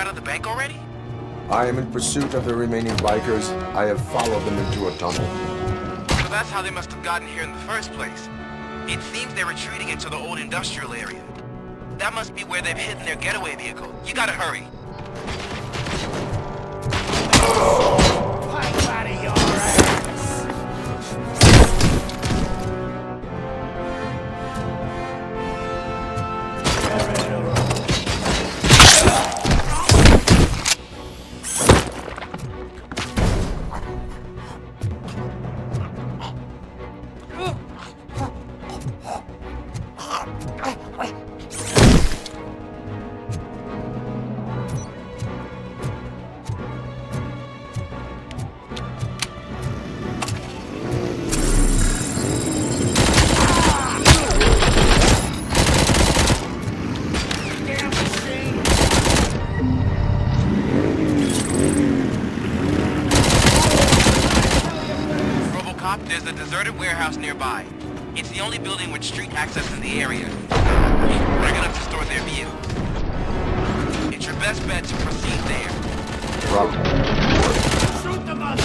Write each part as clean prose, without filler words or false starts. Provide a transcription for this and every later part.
out of the bank already? I am in pursuit of the remaining bikers. I have followed them into a tunnel. So that's how they must have gotten here in the first place. It seems they're retreating into the old industrial area. That must be where they've hidden their getaway vehicle. You gotta hurry. Pipe out of your ass! RoboCop, there's a deserted warehouse nearby. It's the only building with street access in the area. We're gonna store their vehicle. It's your best bet to proceed there. Shoot them up!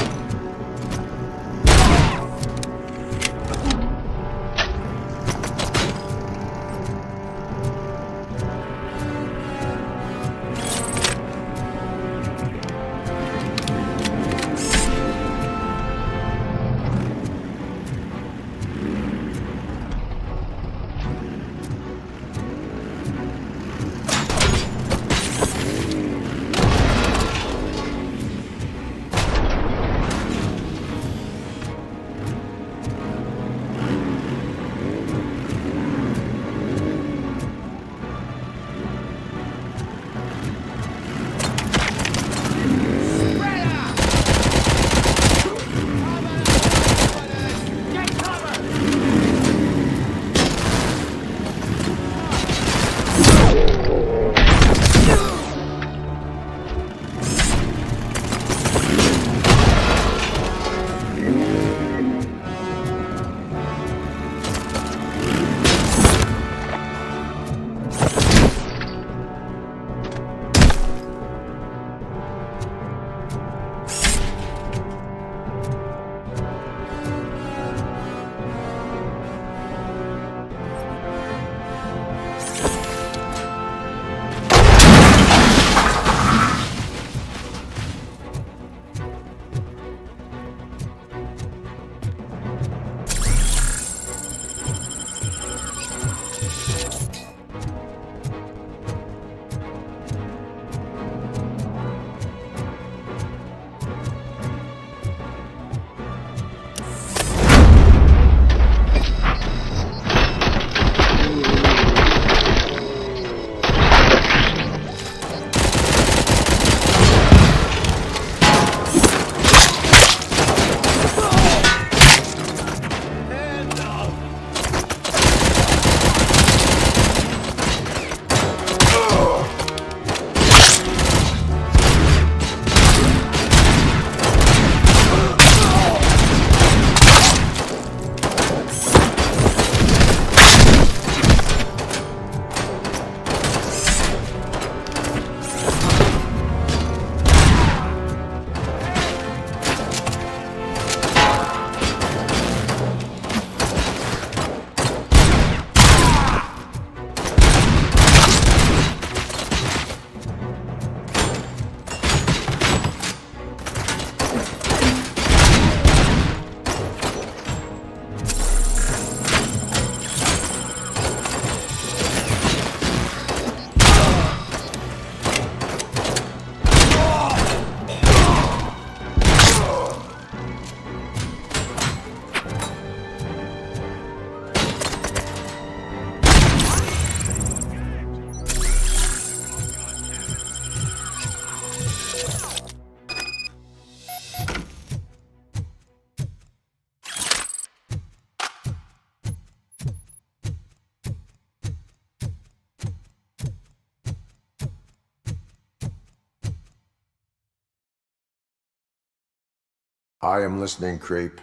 I am listening, Creep.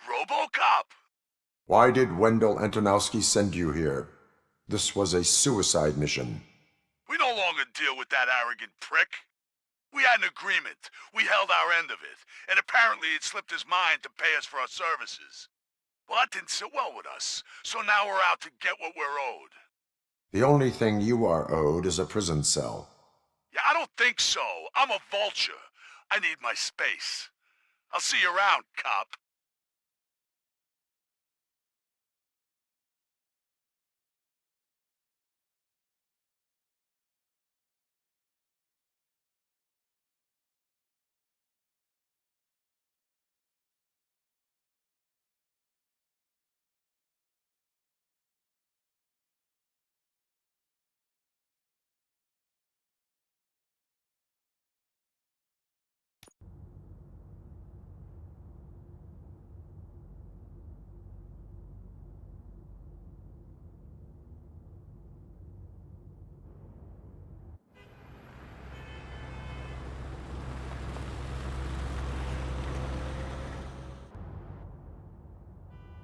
RoboCop! Why did Wendell Antonowski send you here? This was a suicide mission. We no longer to deal with that arrogant prick. We had an agreement. We held our end of it, and apparently it slipped his mind to pay us for our services. Well, that didn't sit well with us, so now we're out to get what we're owed. The only thing you are owed is a prison cell. Yeah, I don't think so. I'm a vulture. I need my space. I'll see you around, cop.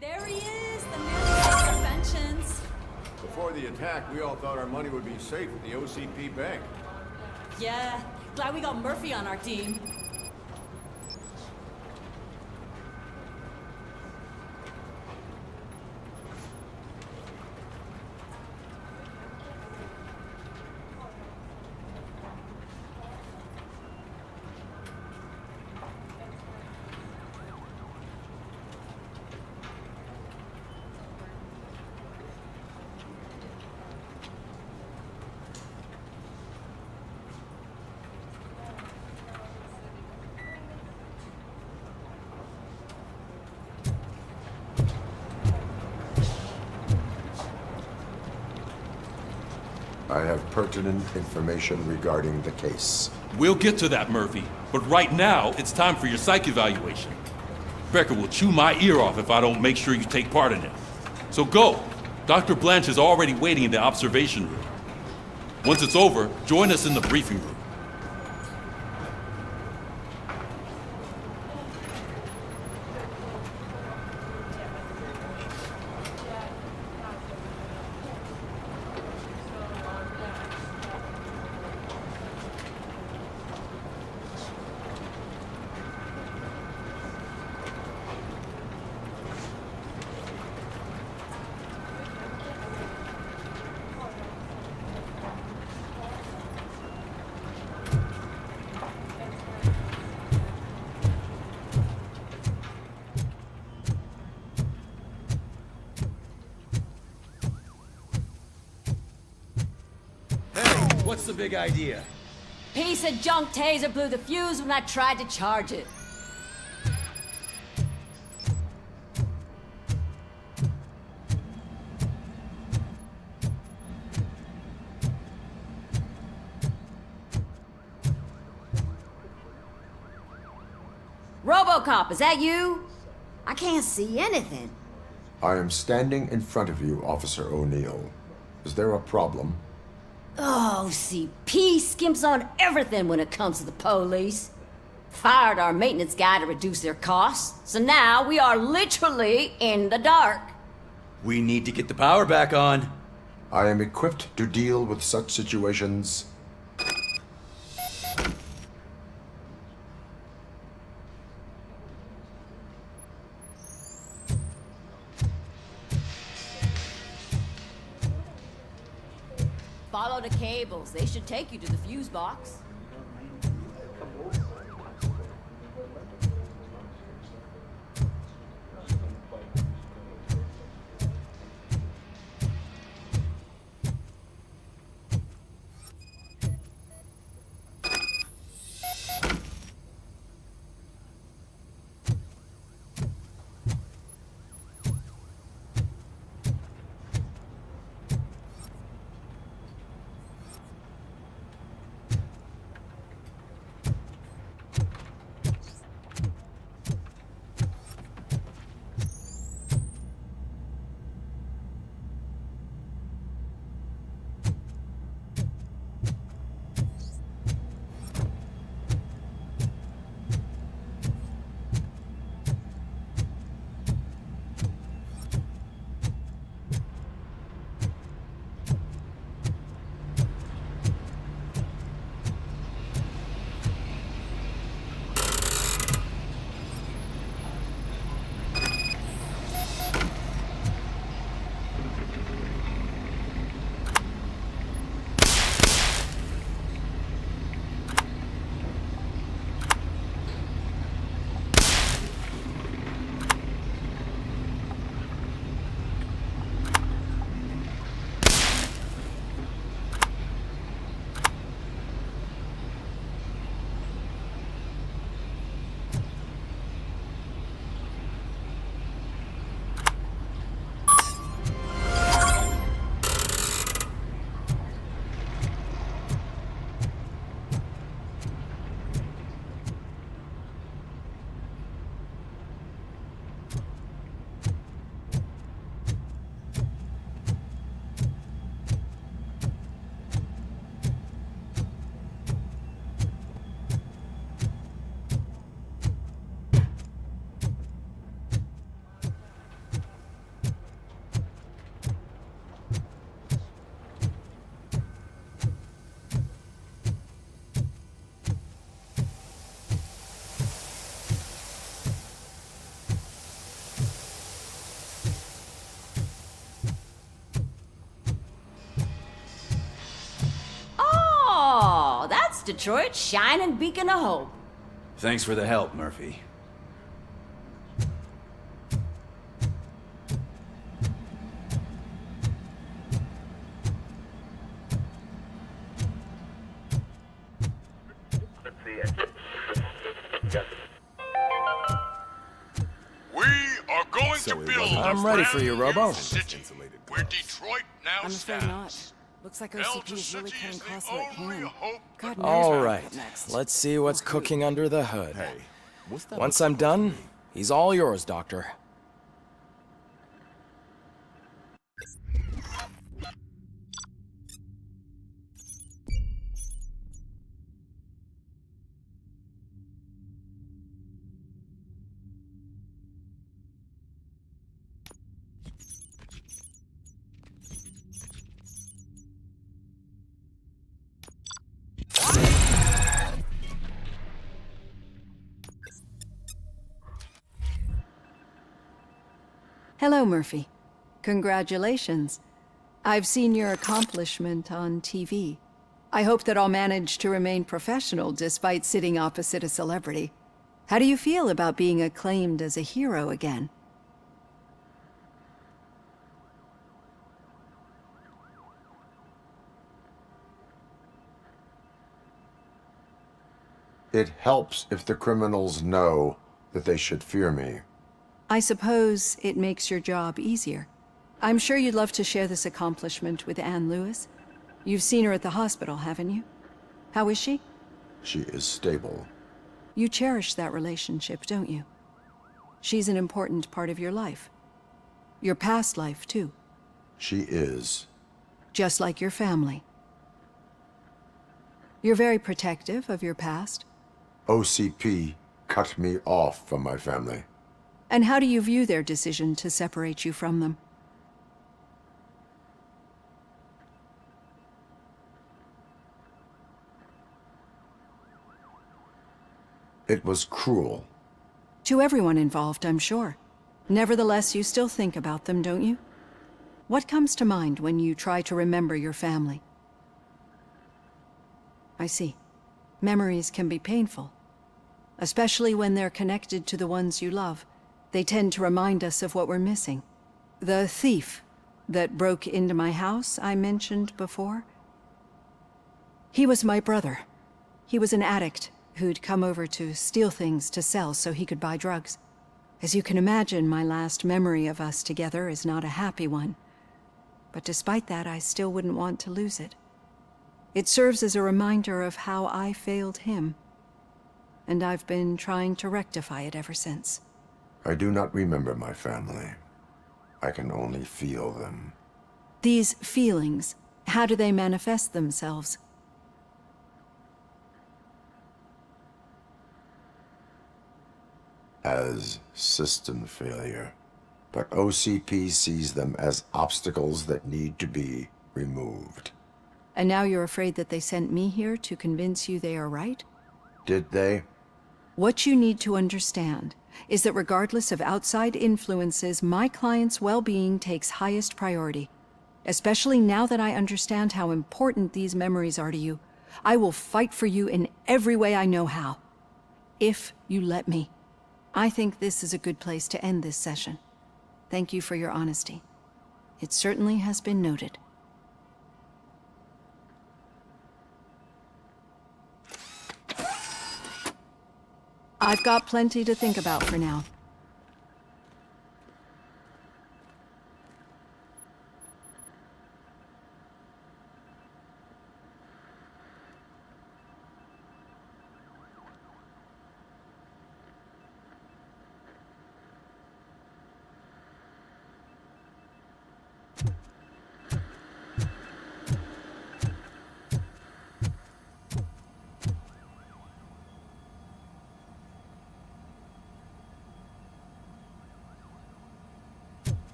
There he is, the man of inventions. Before the attack, we all thought our money would be safe at the OCP bank. Yeah, glad we got Murphy on our team. I have pertinent information regarding the case. We'll get to that, Murphy. But right now, it's time for your psych evaluation. Becker will chew my ear off if I don't make sure you take part in it. So go. Dr. Blanche is already waiting in the observation room. Once it's over, join us in the briefing room. What's the big idea? Piece of junk taser blew the fuse when I tried to charge it. RoboCop, is that you? I can't see anything. I am standing in front of you, Officer O'Neill. Is there a problem? Oh, CP skimps on everything when it comes to the police. Fired our maintenance guy to reduce their costs, so now we are literally in the dark. We need to get the power back on. I am equipped to deal with such situations. Follow the cables. They should take you to the fuse box. Detroit's shining beacon of hope. Thanks for the help, Murphy. We are going to build I'm ready for you, Robo. city where Detroit now I'm afraid stands. not. Looks like OCP is really cutting costs where it can. Hope. God knows All what'll right, happen next. let's see what's cooking under the hood. Once I'm done, he's all yours, Doctor. Hello, Murphy. Congratulations. I've seen your accomplishment on TV. I hope that I'll manage to remain professional despite sitting opposite a celebrity. How do you feel about being acclaimed as a hero again? It helps if the criminals know that they should fear me. I suppose it makes your job easier. I'm sure you'd love to share this accomplishment with Anne Lewis. You've seen her at the hospital, haven't you? How is she? She is stable. You cherish that relationship, don't you? She's an important part of your life. Your past life, too. She is. Just like your family. You're very protective of your past. OCP cut me off from my family. And how do you view their decision to separate you from them? It was cruel. To everyone involved, I'm sure. Nevertheless, you still think about them, don't you? What comes to mind when you try to remember your family? I see. Memories can be painful, especially when they're connected to the ones you love. They tend to remind us of what we're missing. The thief that broke into my house I mentioned before? He was my brother. He was an addict who'd come over to steal things to sell so he could buy drugs. As you can imagine, my last memory of us together is not a happy one. But despite that, I still wouldn't want to lose it. It serves as a reminder of how I failed him. And I've been trying to rectify it ever since. I do not remember my family. I can only feel them. These feelings, how do they manifest themselves? As system failure. But OCP sees them as obstacles that need to be removed. And now you're afraid that they sent me here to convince you they are right? Did they? What you need to understand is that regardless of outside influences, my client's well-being takes highest priority. Especially now that I understand how important these memories are to you. I will fight for you in every way I know how. If you let me. I think this is a good place to end this session. Thank you for your honesty. It certainly has been noted. I've got plenty to think about for now.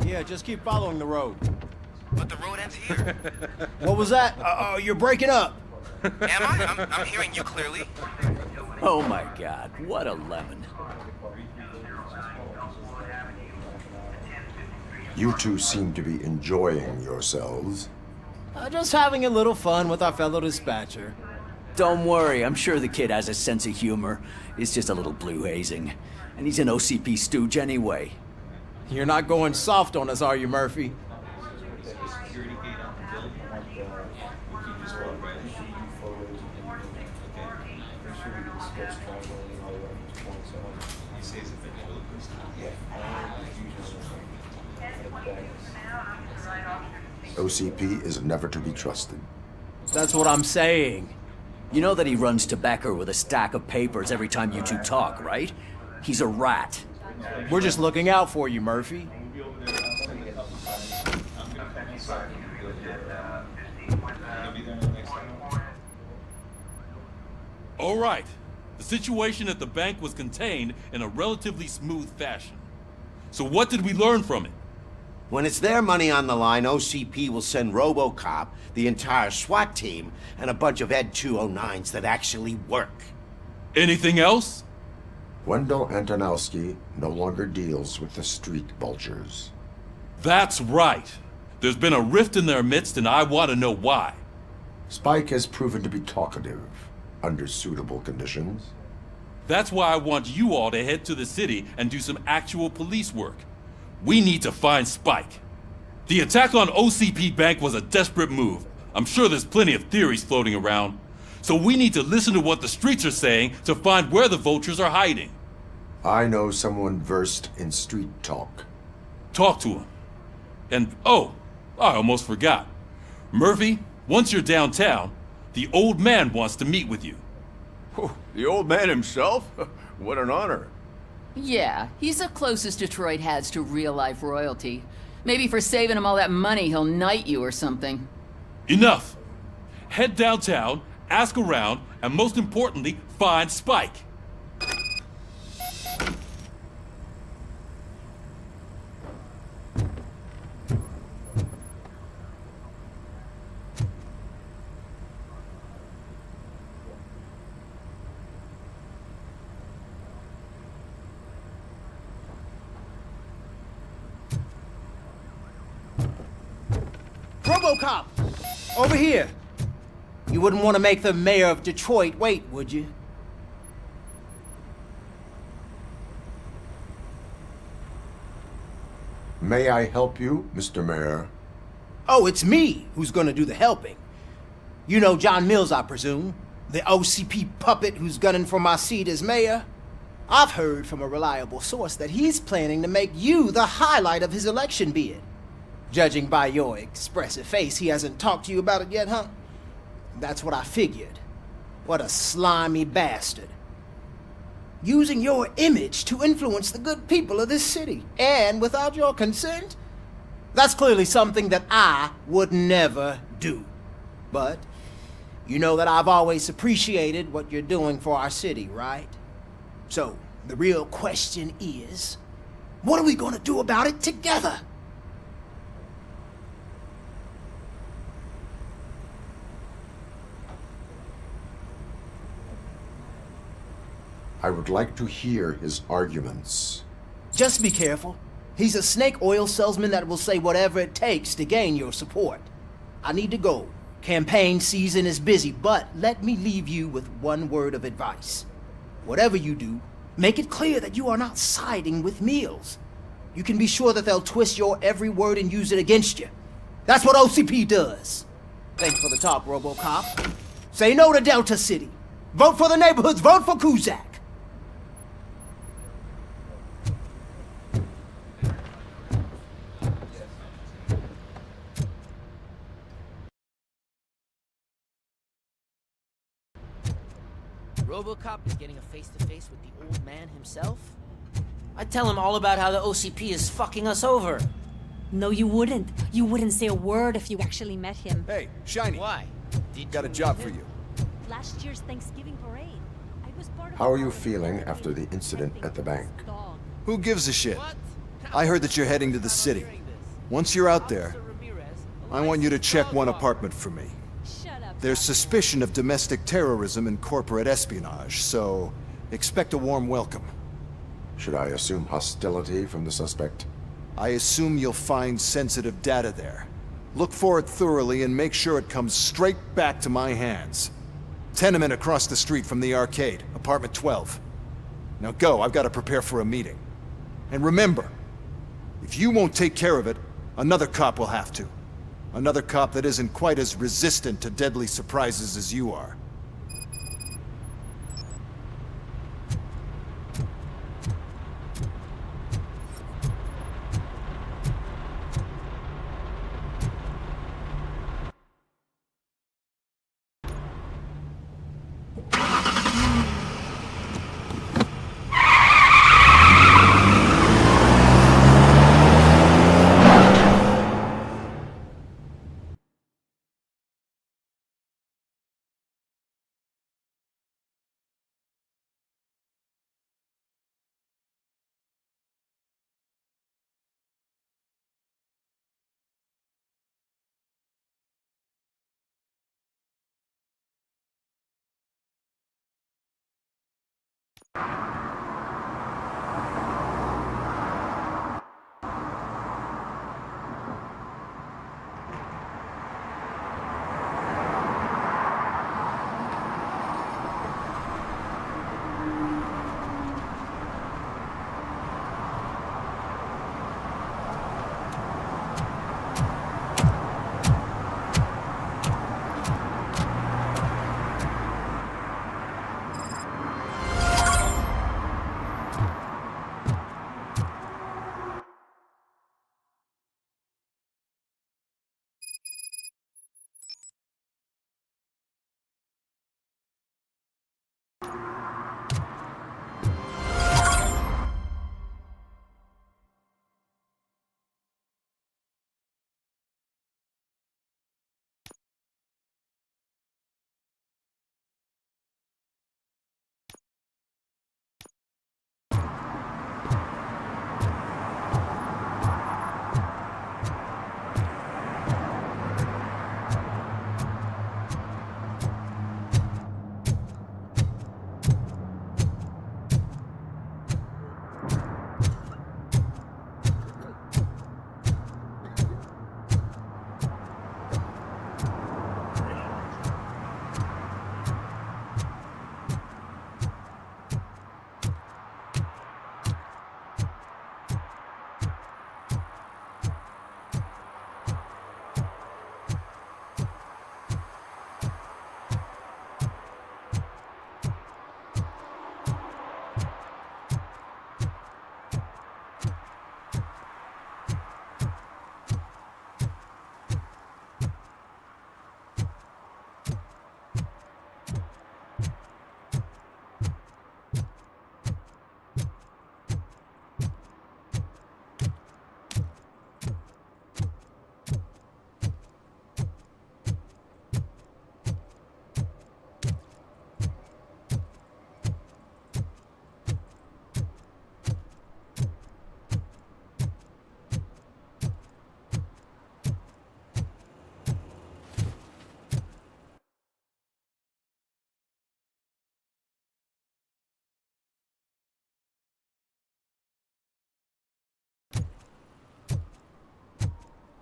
Yeah, just keep following the road. But the road ends here. What was that? Uh-oh, you're breaking up. Am I? I'm hearing you clearly. Oh my god, what a lemon. You two seem to be enjoying yourselves. Just having a little fun with our fellow dispatcher. Don't worry, I'm sure the kid has a sense of humor. It's just a little blue hazing. And he's an OCP stooge anyway. You're not going soft on us, are you, Murphy? OCP is never to be trusted. That's what I'm saying. You know that he runs to Becker with a stack of papers every time you two talk, right? He's a rat. We're just looking out for you, Murphy. All right. The situation at the bank was contained in a relatively smooth fashion. So what did we learn from it? When it's their money on the line, OCP will send RoboCop, the entire SWAT team, and a bunch of Ed 209s that actually work. Anything else? Wendell Antonowski no longer deals with the street vultures. That's right. There's been a rift in their midst, and I want to know why. Spike has proven to be talkative under suitable conditions. That's why I want you all to head to the city and do some actual police work. We need to find Spike. The attack on OCP Bank was a desperate move. I'm sure there's plenty of theories floating around. So we need to listen to what the streets are saying to find where the vultures are hiding. I know someone versed in street talk. Talk to him. And, oh, I almost forgot. Murphy, once you're downtown, the old man wants to meet with you. Oh, the old man himself? What an honor. Yeah, he's the closest Detroit has to real-life royalty. Maybe for saving him all that money, he'll knight you or something. Enough! Head downtown, ask around, and most importantly, find Spike. RoboCop! Over here! You wouldn't want to make the mayor of Detroit wait, would you? May I help you, Mr. Mayor? Oh, it's me who's gonna do the helping. You know John Mills, I presume? The OCP puppet who's gunning for my seat as mayor? I've heard from a reliable source that he's planning to make you the highlight of his election bid. Judging by your expressive face, he hasn't talked to you about it yet, huh? That's what I figured. What a slimy bastard. Using your image to influence the good people of this city. And without your consent, That's clearly something that I would never do. But you know that I've always appreciated what you're doing for our city, right? So, the real question is, what are we gonna do about it together? I would like to hear his arguments. Just be careful. He's a snake oil salesman that will say whatever it takes to gain your support. I need to go. Campaign season is busy, but let me leave you with one word of advice. Whatever you do, make it clear that you are not siding with Mills. You can be sure that they'll twist your every word and use it against you. That's what OCP does. Thanks for the talk, RoboCop. Say no to Delta City. Vote for the neighborhoods. Vote for Kuzak. RoboCop is getting a face-to-face with the old man himself? I'd tell him all about how the OCP is fucking us over. No, you wouldn't. You wouldn't say a word if you actually met him. Hey, Shiny. Why? Got a job for you. Last year's Thanksgiving parade. I was part of How are you feeling after the incident at the bank? Who gives a shit? I heard that you're heading to the city. Once you're out there, I want you to check one apartment for me. There's suspicion of domestic terrorism and corporate espionage, so expect a warm welcome. Should I assume hostility from the suspect? I assume you'll find sensitive data there. Look for it thoroughly and make sure it comes straight back to my hands. Tenement across the street from the arcade, apartment 12. Now go, I've got to prepare for a meeting. And remember, if you won't take care of it, another cop will have to. Another cop that isn't quite as resistant to deadly surprises as you are.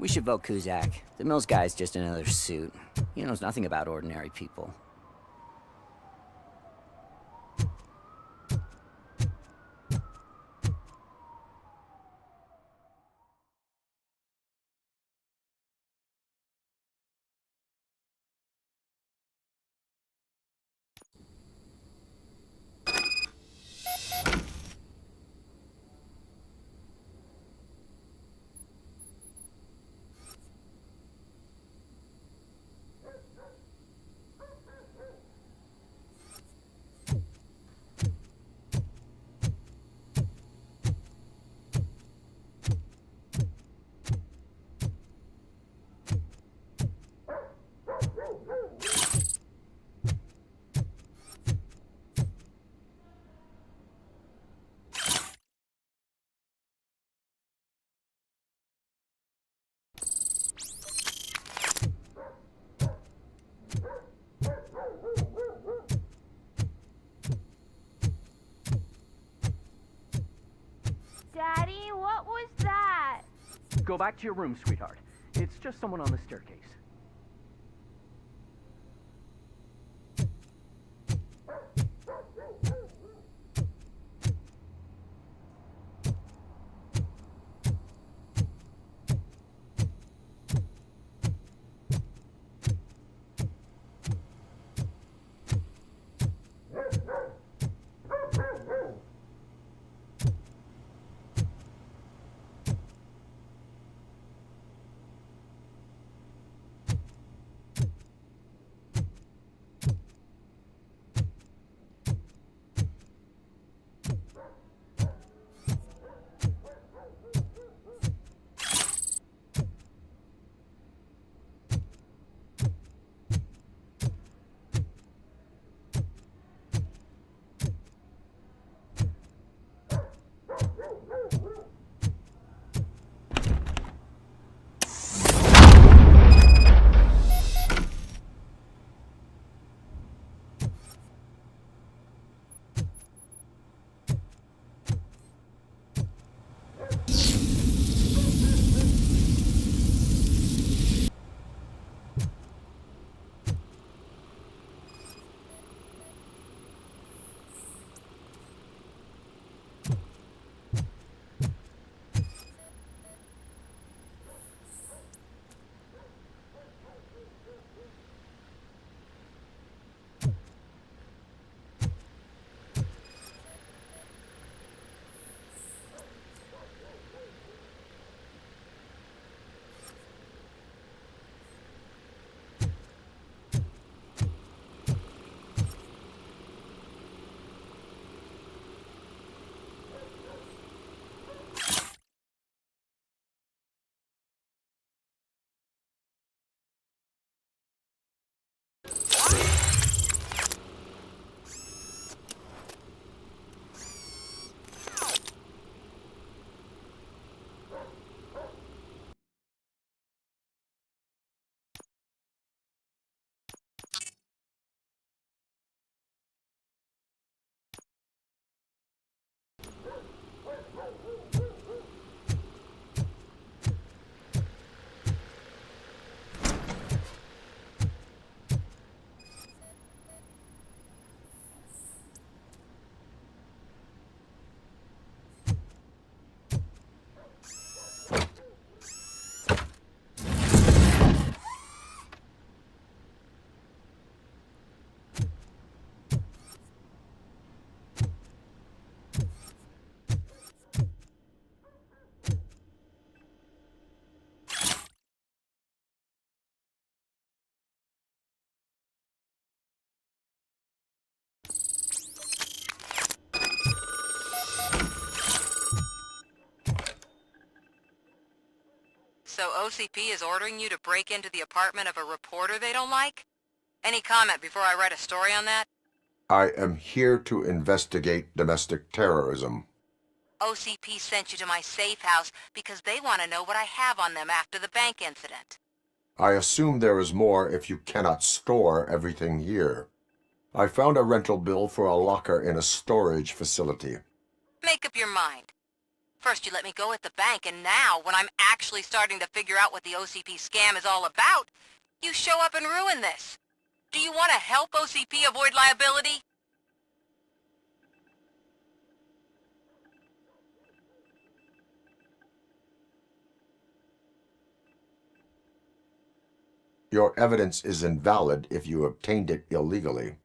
We should vote Kuzak. The Mills guy's just another suit. He knows nothing about ordinary people. Daddy, what was that? Go back to your room, sweetheart. It's just someone on the staircase. So OCP is ordering you to break into the apartment of a reporter they don't like? Any comment before I write a story on that? I am here to investigate domestic terrorism. OCP sent you to my safe house because they want to know what I have on them after the bank incident. I assume there is more if you cannot store everything here. I found a rental bill for a locker in a storage facility. Make up your mind. First you let me go at the bank, and now, when I'm actually starting to figure out what the OCP scam is all about, you show up and ruin this. Do you want to help OCP avoid liability? Your evidence is invalid if you obtained it illegally.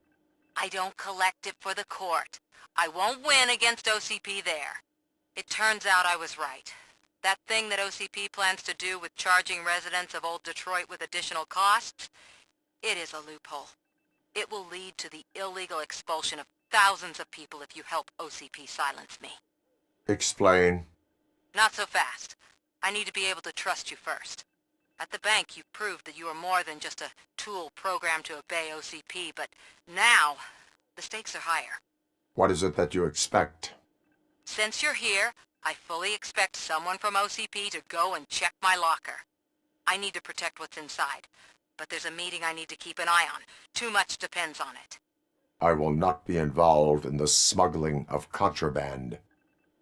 I don't collect it for the court. I won't win against OCP there. It turns out I was right. That thing that OCP plans to do with charging residents of Old Detroit with additional costs, it is a loophole. It will lead to the illegal expulsion of thousands of people if you help OCP silence me. Explain. Not so fast. I need to be able to trust you first. At the bank, you proved that you are more than just a tool programmed to obey OCP, but now, the stakes are higher. What is it that you expect? Since you're here, I fully expect someone from OCP to go and check my locker. I need to protect what's inside, but there's a meeting I need to keep an eye on. Too much depends on it. I will not be involved in the smuggling of contraband.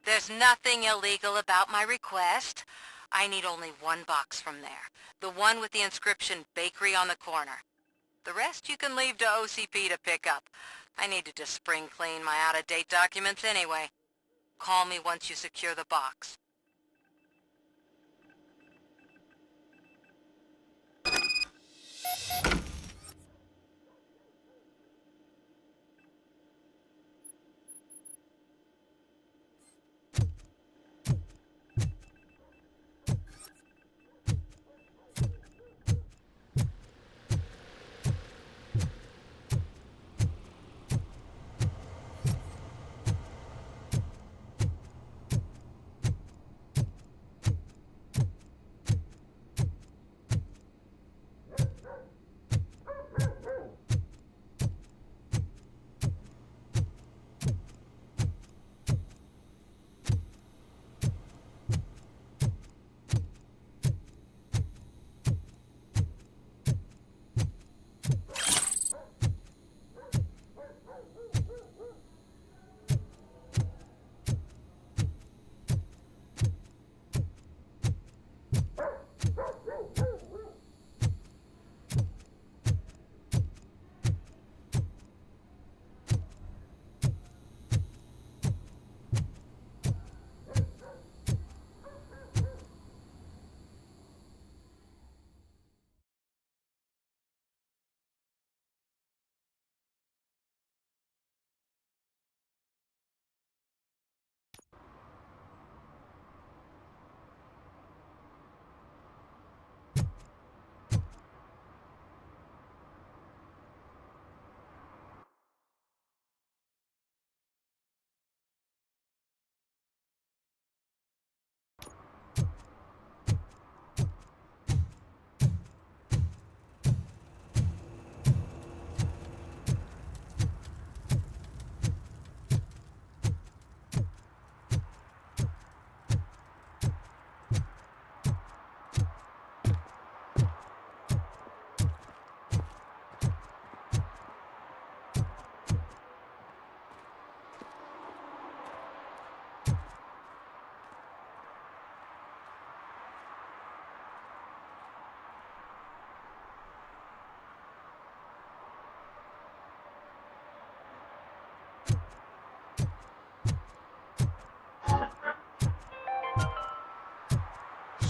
There's nothing illegal about my request. I need only one box from there. The one with the inscription Bakery on the corner. The rest you can leave to OCP to pick up. I needed to spring clean my out-of-date documents anyway. Call me once you secure the box.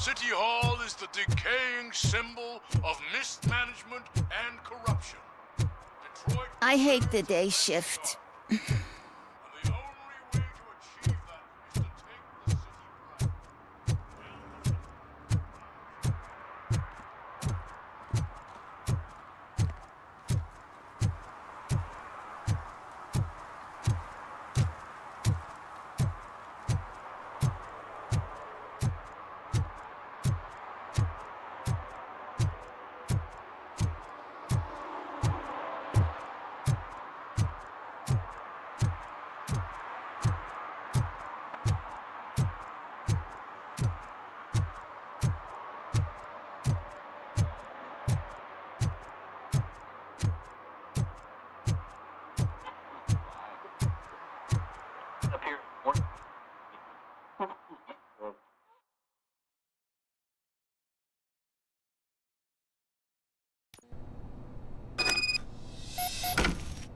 City Hall is the decaying symbol of mismanagement and corruption. Detroit... I hate the day shift.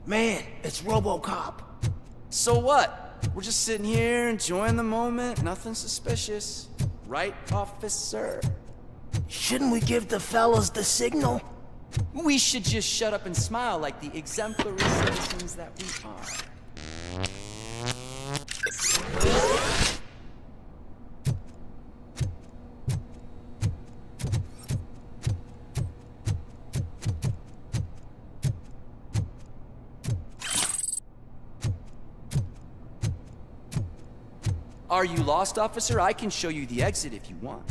Man, it's RoboCop. So what? We're just sitting here enjoying the moment. Nothing suspicious. Right, officer? Shouldn't we give the fellas the signal? We should just shut up and smile like the exemplary citizens that we are. Are you lost, officer? I can show you the exit if you want.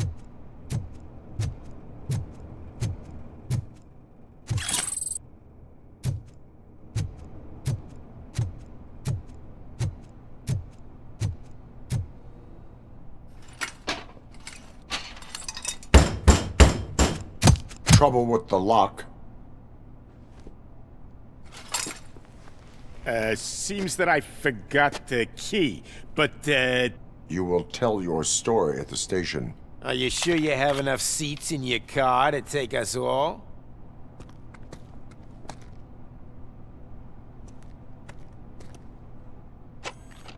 Trouble with the lock. Seems that I forgot the key, but, You will tell your story at the station. Are you sure you have enough seats in your car to take us all?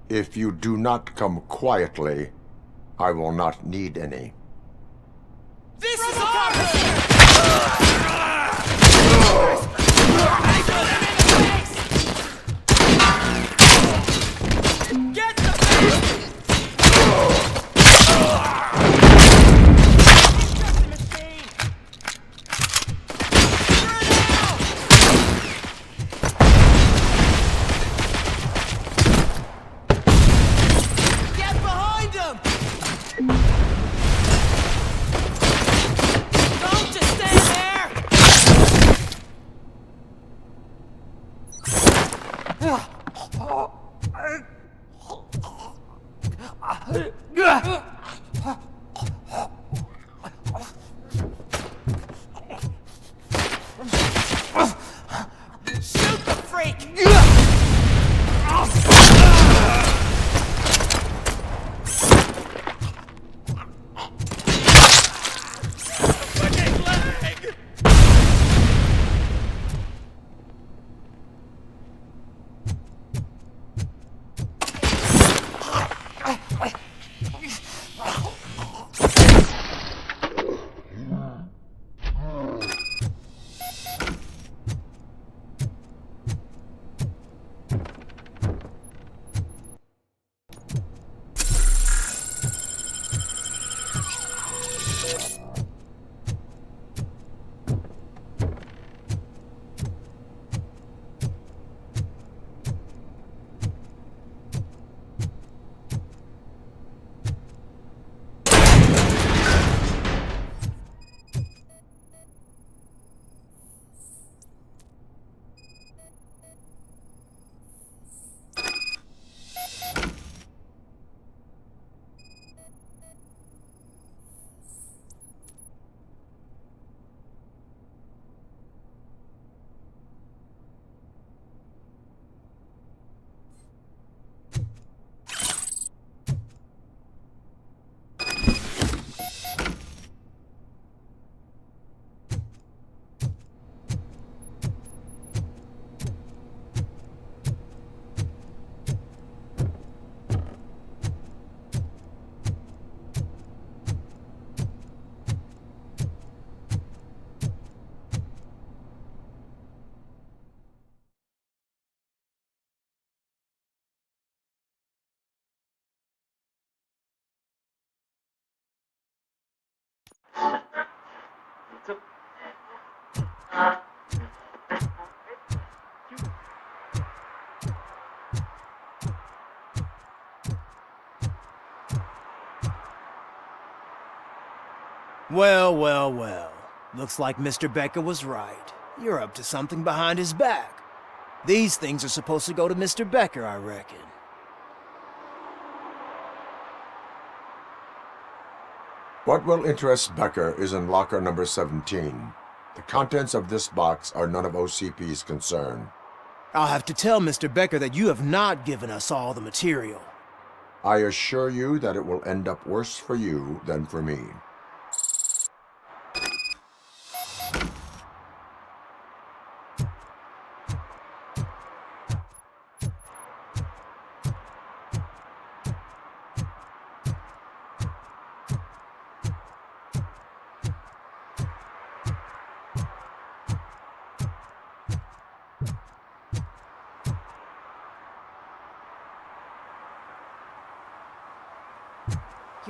If you do not come quietly, I will not need any. This is our... Get the Get behind him! Don't just stand there! Shoot the freak! Well, well, well. Looks like Mr. Becker was right. You're up to something behind his back. These things are supposed to go to Mr. Becker, I reckon. What will interest Becker is in locker number 17. The contents of this box are none of OCP's concern. I'll have to tell Mr. Becker that you have not given us all the material. I assure you that it will end up worse for you than for me.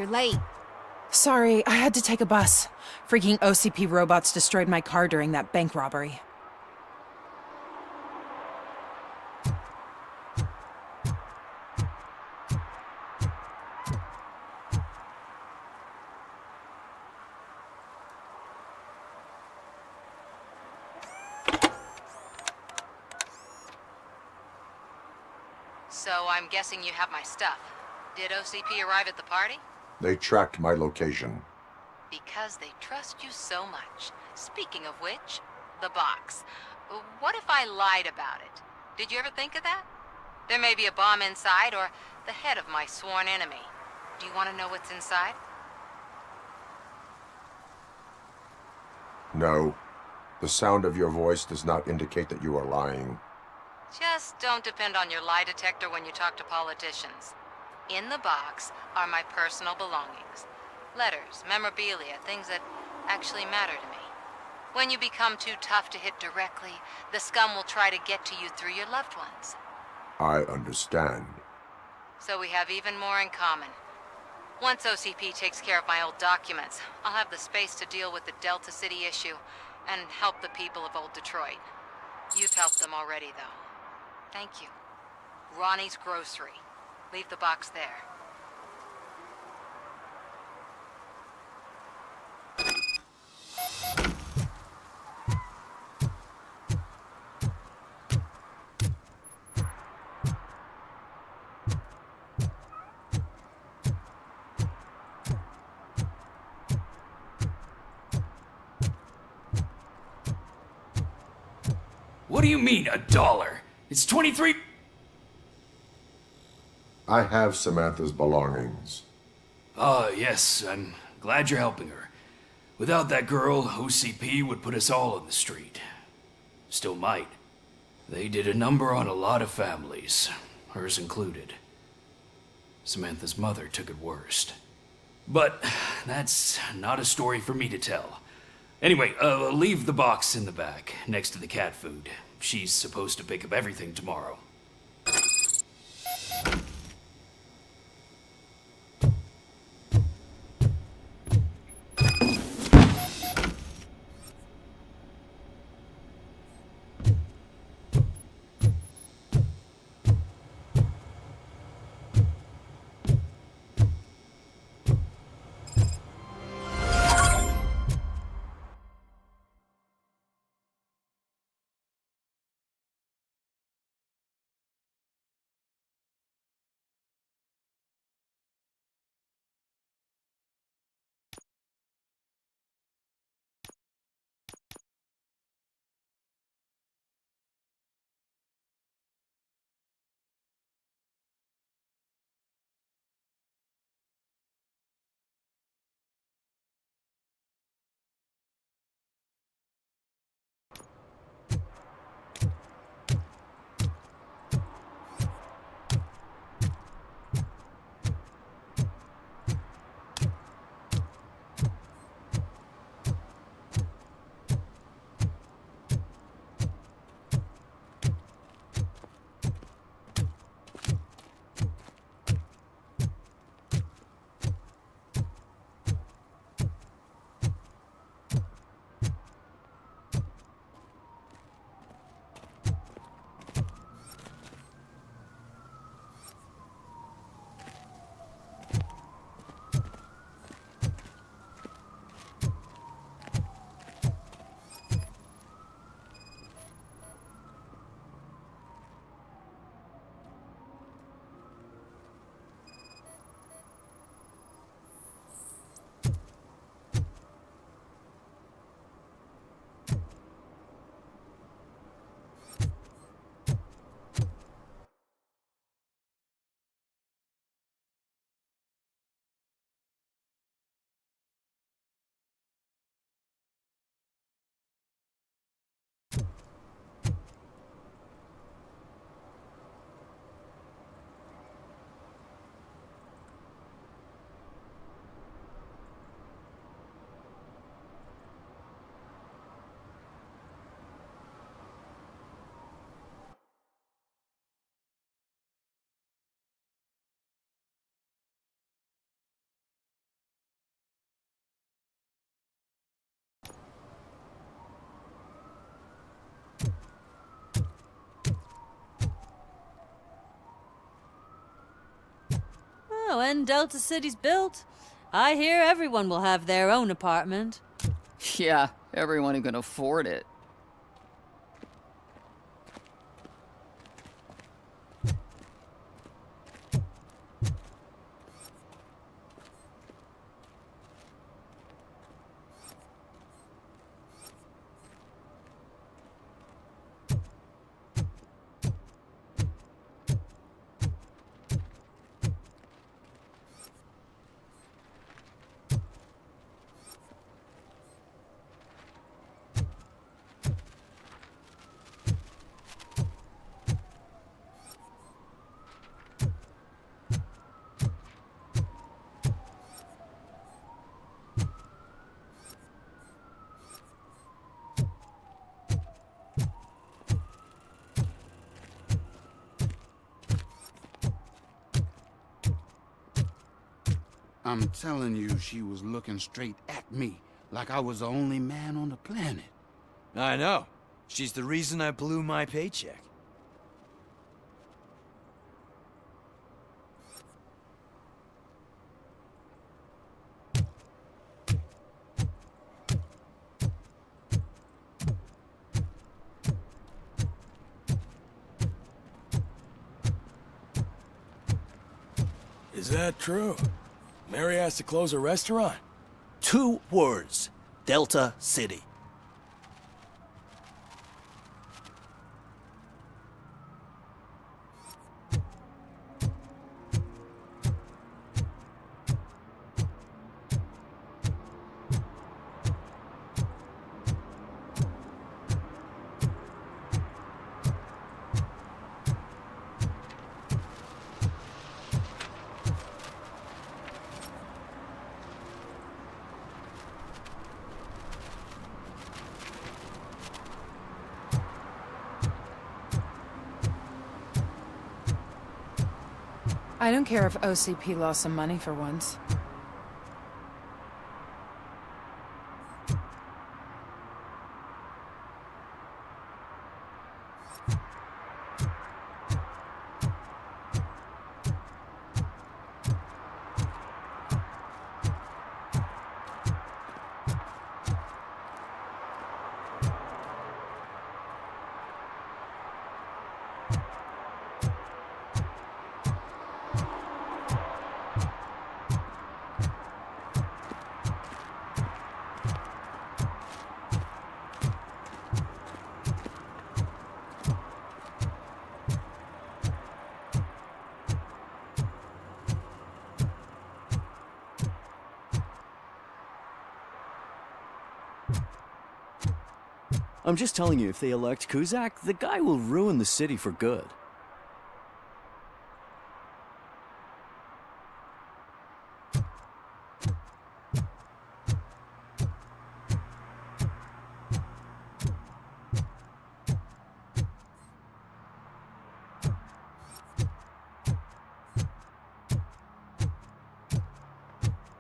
You're late. Sorry, I had to take a bus. Freaking OCP robots destroyed my car during that bank robbery. So I'm guessing you have my stuff. Did OCP arrive at the party? They tracked my location. Because they trust you so much. Speaking of which, the box. What if I lied about it? Did you ever think of that? There may be a bomb inside or the head of my sworn enemy. Do you want to know what's inside? No. The sound of your voice does not indicate that you are lying. Just don't depend on your lie detector when you talk to politicians. In the box are my personal belongings. Letters, memorabilia, things that actually matter to me. When you become too tough to hit directly, the scum will try to get to you through your loved ones. I understand. So we have even more in common. Once OCP takes care of my old documents, I'll have the space to deal with the Delta City issue and help the people of Old Detroit. You've helped them already, though. Thank you. Ronnie's Grocery. Leave the box there. What do you mean, $1? It's 23... I have Samantha's belongings. Yes, I'm glad you're helping her. Without that girl, OCP would put us all on the street. Still might. They did a number on a lot of families, hers included. Samantha's mother took it worst. But that's not a story for me to tell. Anyway, leave the box in the back, next to the cat food. She's supposed to pick up everything tomorrow. when Delta City's built, I hear everyone will have their own apartment. Yeah, everyone who can afford it. I'm telling you, she was looking straight at me, like I was the only man on the planet. I know. She's the reason I blew my paycheck. Is that true? Mary has to close a restaurant? 2 words. Delta City. I don't care if OCP lost some money for once. I'm just telling you, if they elect Kuzak, the guy will ruin the city for good.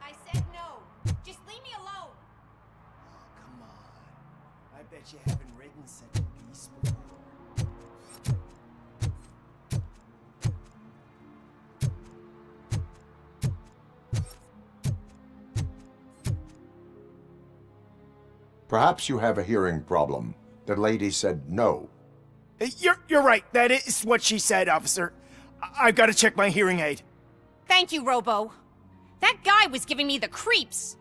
I said no. Just leave me alone. Come on. I bet you haven't written such a piece before. Perhaps you have a hearing problem. The lady said no. You're right. That is what she said, officer. I've got to check my hearing aid. Thank you, Robo. That guy was giving me the creeps.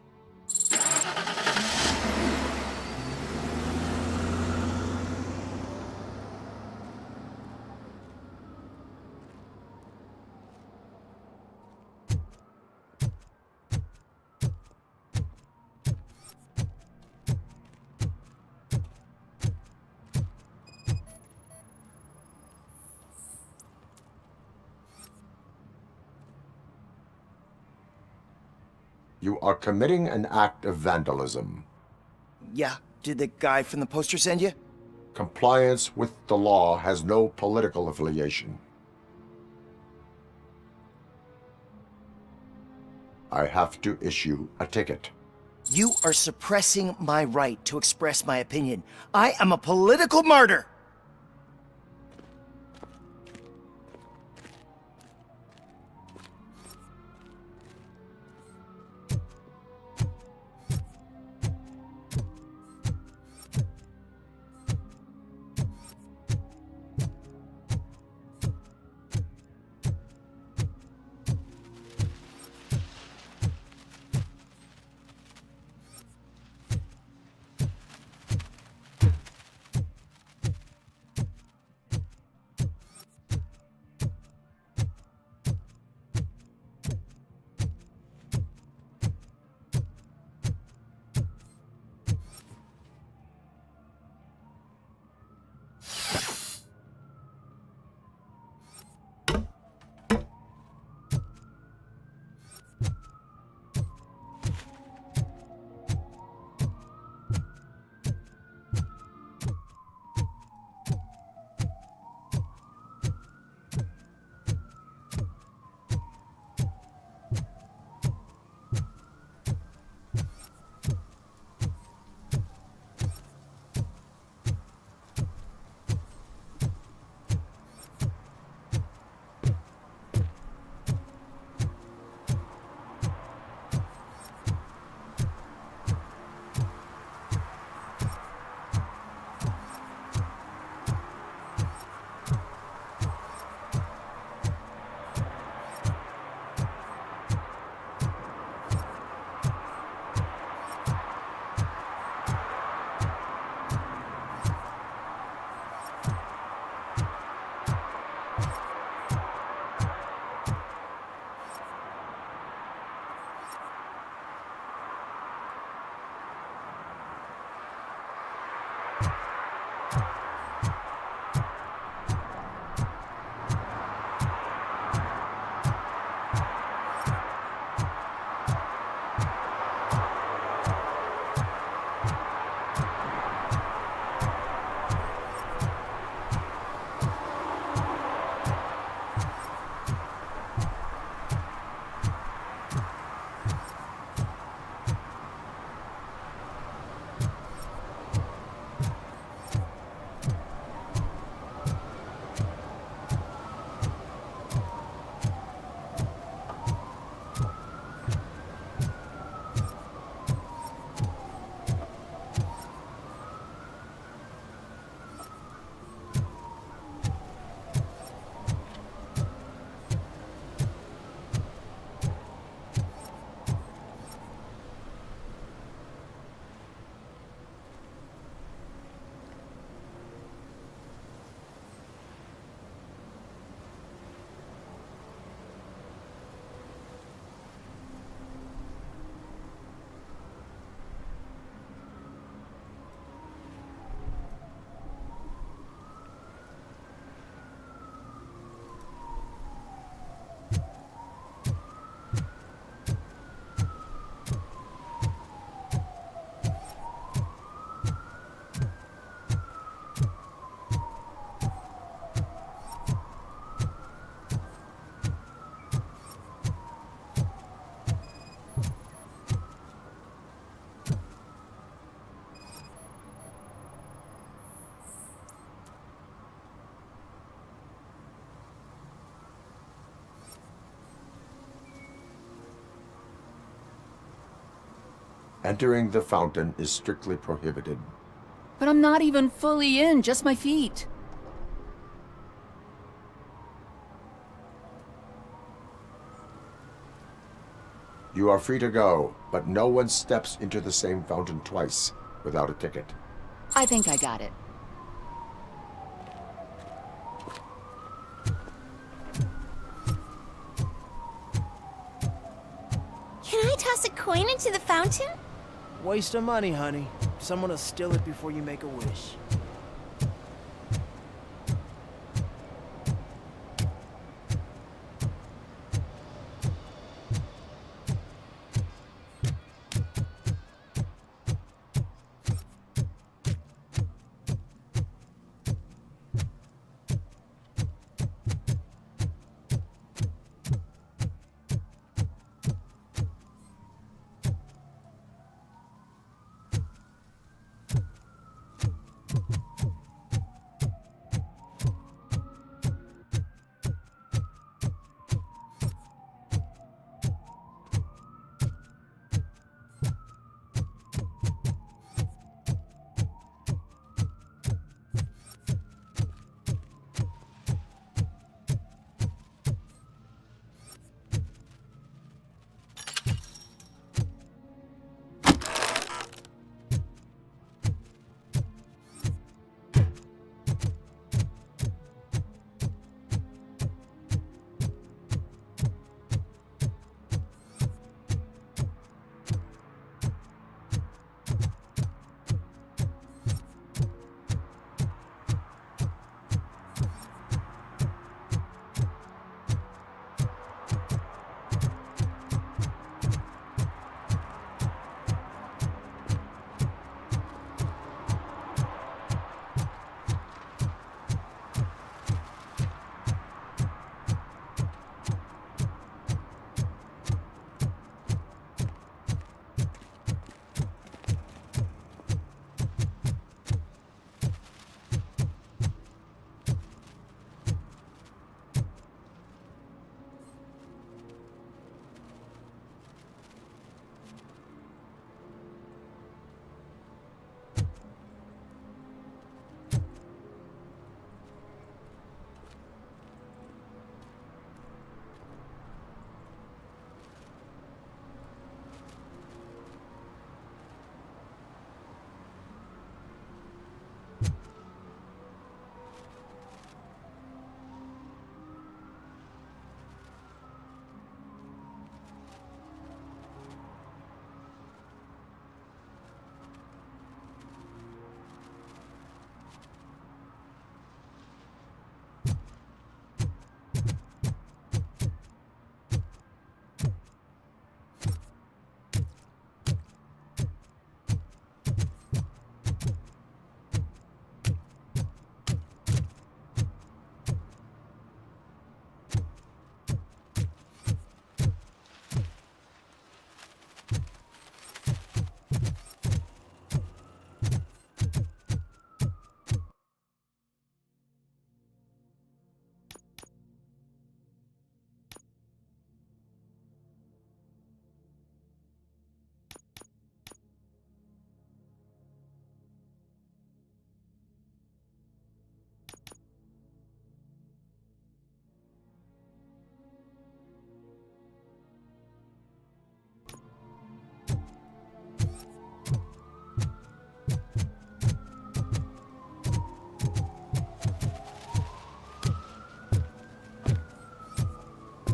You are committing an act of vandalism. Yeah, did the guy from the poster send you? Compliance with the law has no political affiliation. I have to issue a ticket. You are suppressing my right to express my opinion. I am a political martyr! Entering the fountain is strictly prohibited. But I'm not even fully in, just my feet. You are free to go, but no one steps into the same fountain twice without a ticket. I think I got it. Can I toss a coin into the fountain? Waste of money, honey. Someone will steal it before you make a wish.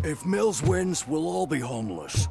If Mills wins, we'll all be homeless.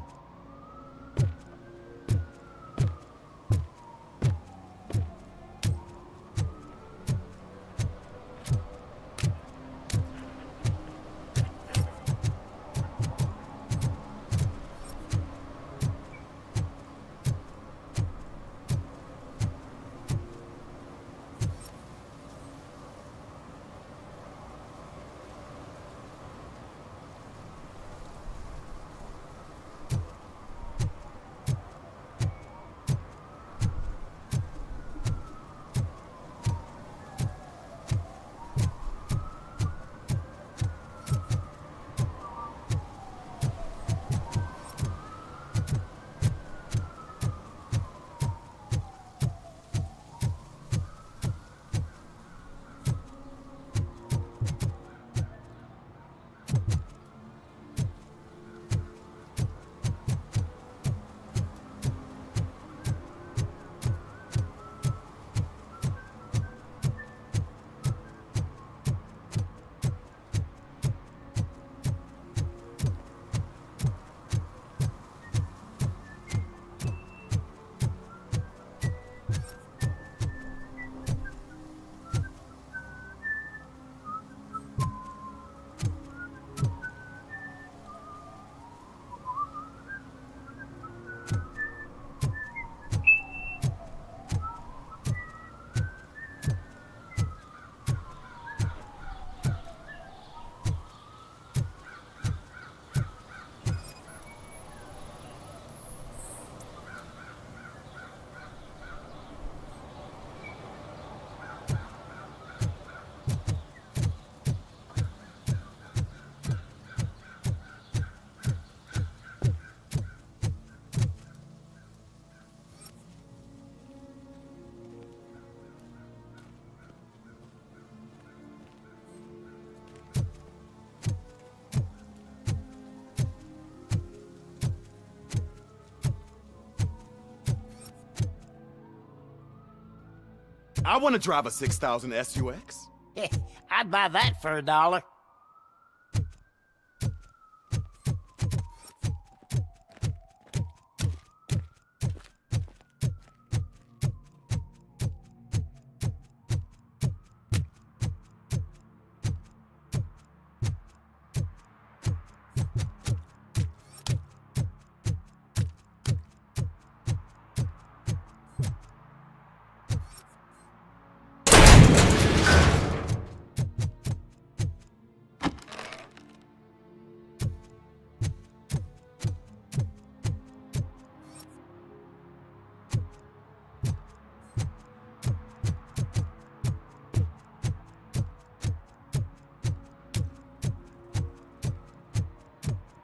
I want to drive a 6000 SUX. I'd buy that for $1.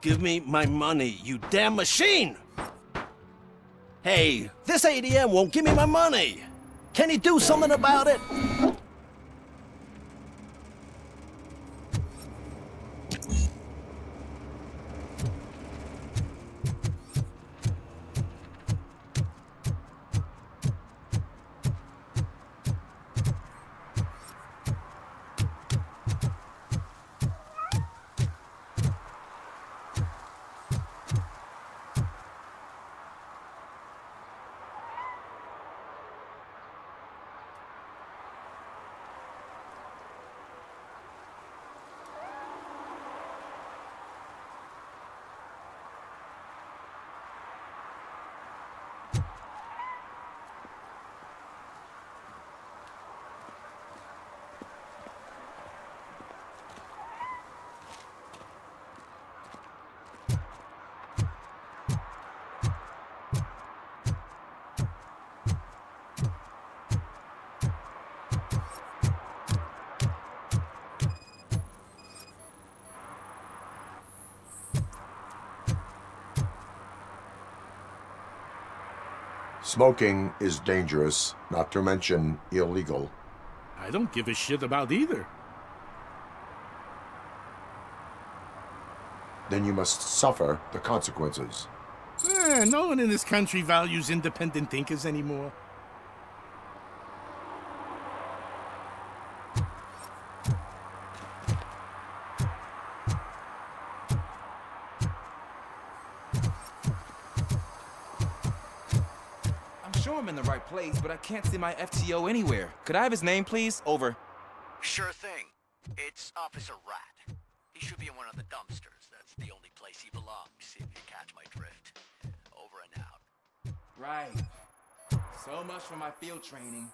Give me my money, you damn machine! Hey, this ATM won't give me my money! Can you do something about it? Smoking is dangerous, not to mention illegal. I don't give a shit about either. Then you must suffer the consequences. No one in this country values independent thinkers anymore. I'm in the right place, but I can't see my FTO anywhere. Could I have his name, please? Over. Sure thing. It's Officer Rat. He should be in one of the dumpsters. That's the only place he belongs, if you catch my drift. Over and out. Right. So much for my field training.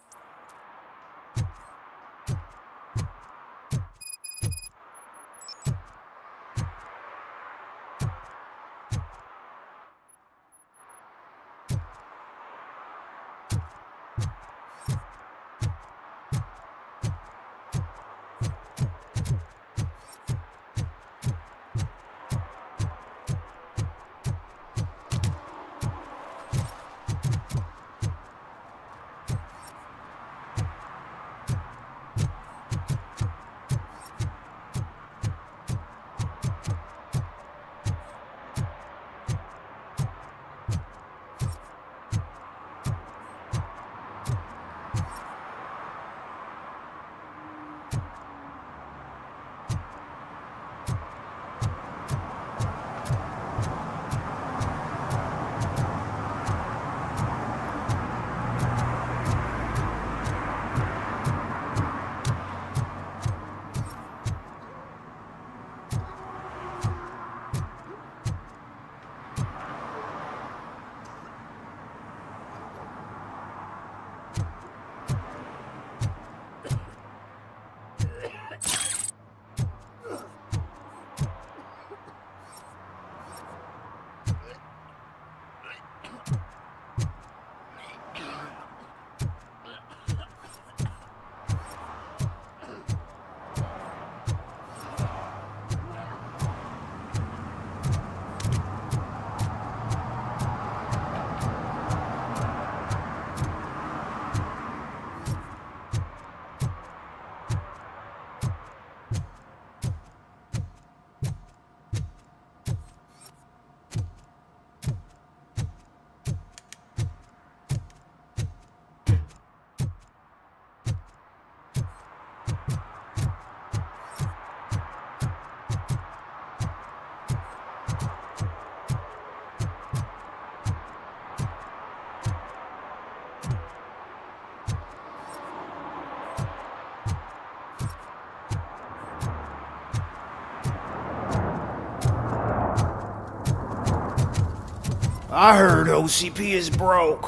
I heard OCP is broke.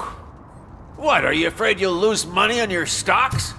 What, are you afraid you'll lose money on your stocks?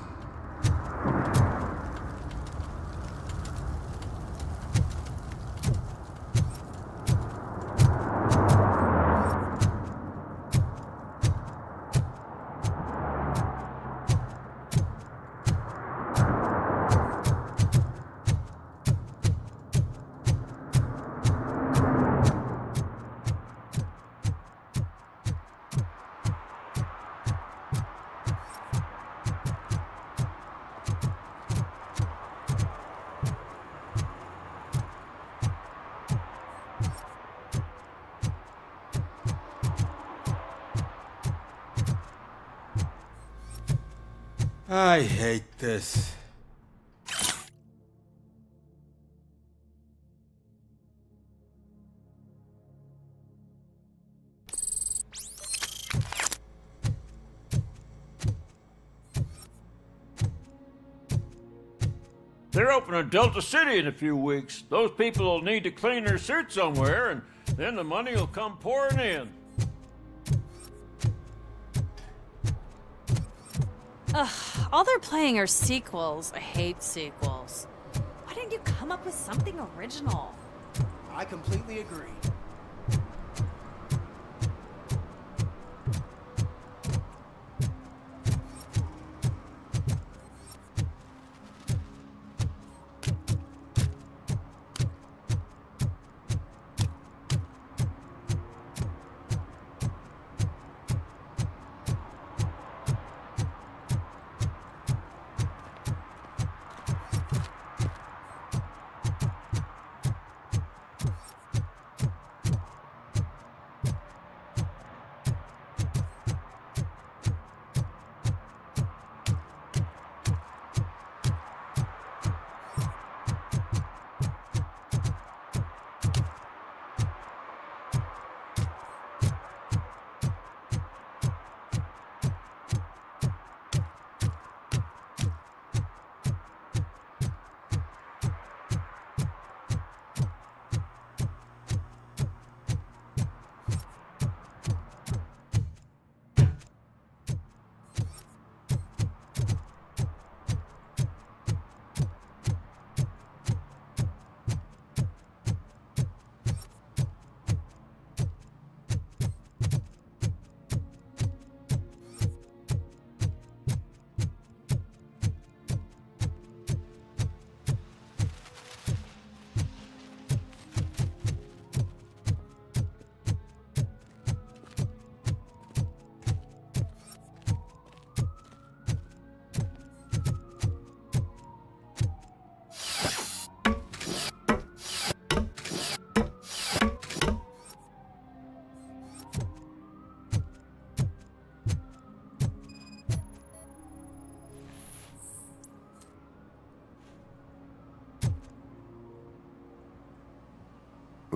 I hate this. They're opening Delta City in a few weeks. Those people will need to clean their suits somewhere, and then the money will come pouring in. Ugh, all they're playing are sequels. I hate sequels. Why didn't you come up with something original? I completely agree.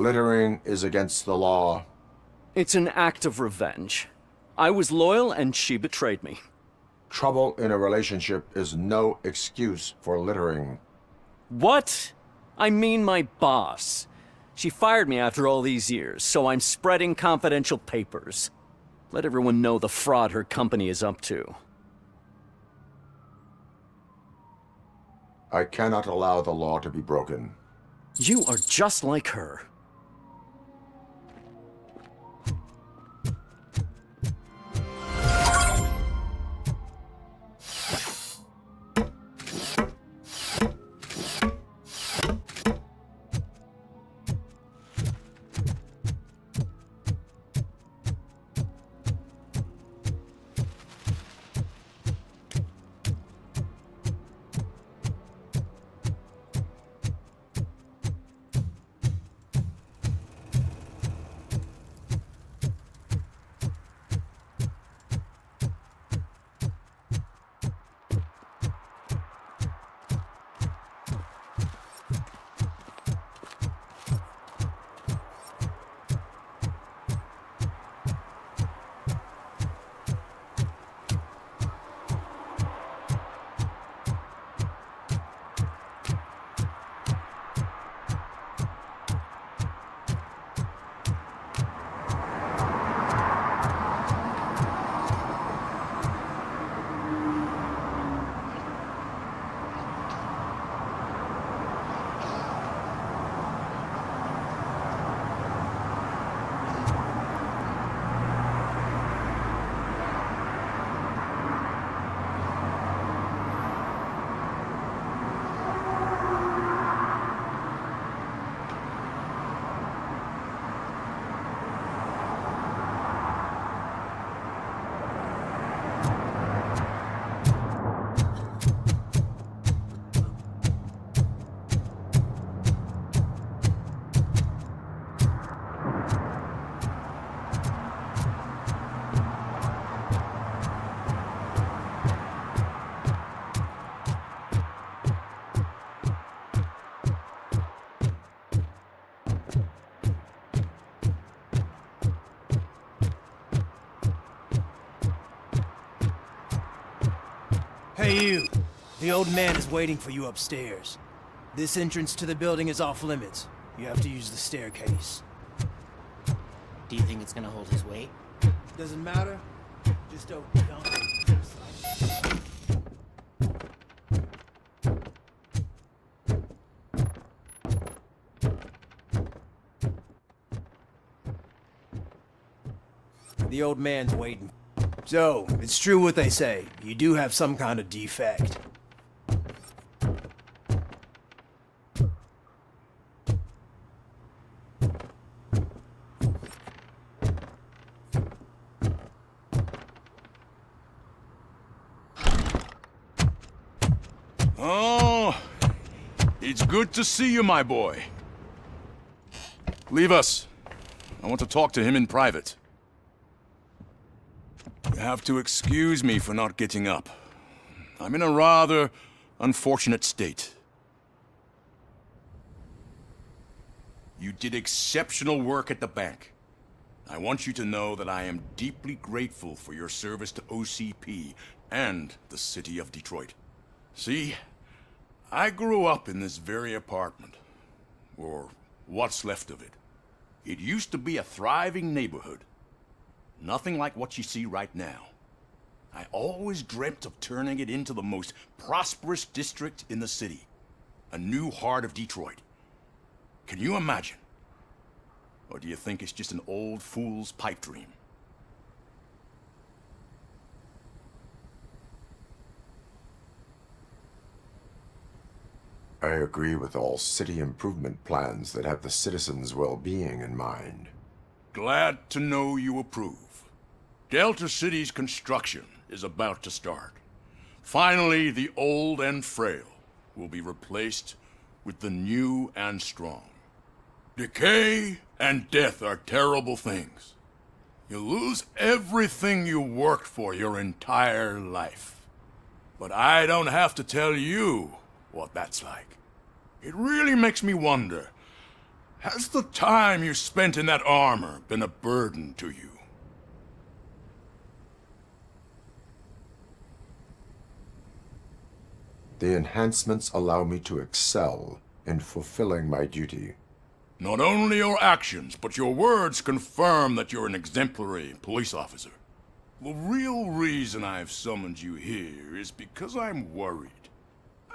Littering is against the law. It's an act of revenge. I was loyal and she betrayed me. Trouble in a relationship is no excuse for littering. What? I mean my boss. She fired me after all these years, so I'm spreading confidential papers. Let everyone know the fraud her company is up to. I cannot allow the law to be broken. You are just like her. Hey you! The old man is waiting for you upstairs. This entrance to the building is off limits. You have to use the staircase. Do you think it's gonna hold his weight? Doesn't matter. Just don't. The old man's waiting. So, it's true what they say. You do have some kind of defect. Oh, it's good to see you, my boy. Leave us. I want to talk to him in private. You have to excuse me for not getting up. I'm in a rather unfortunate state. You did exceptional work at the bank. I want you to know that I am deeply grateful for your service to OCP and the city of Detroit. See, I grew up in this very apartment, or what's left of it. It used to be a thriving neighborhood. Nothing like what you see right now. I always dreamt of turning it into the most prosperous district in the city. A new heart of Detroit. Can you imagine? Or do you think it's just an old fool's pipe dream? I agree with all city improvement plans that have the citizens' well-being in mind. Glad to know you approve. Delta City's construction is about to start. Finally, the old and frail will be replaced with the new and strong. Decay and death are terrible things. You lose everything you worked for your entire life. But I don't have to tell you what that's like. It really makes me wonder, Has the time you spent in that armor been a burden to you? The enhancements allow me to excel in fulfilling my duty. Not only your actions, but your words confirm that you're an exemplary police officer. The real reason I've summoned you here is because I'm worried.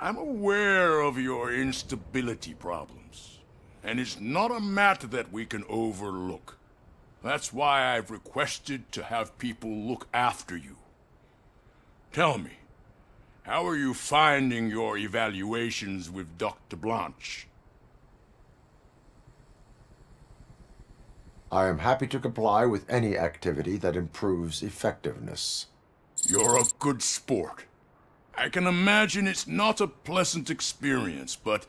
I'm aware of your instability problems, and it's not a matter that we can overlook. That's why I've requested to have people look after you. Tell me, how are you finding your evaluations with Dr. Blanche? I am happy to comply with any activity that improves effectiveness. You're a good sport. I can imagine it's not a pleasant experience, but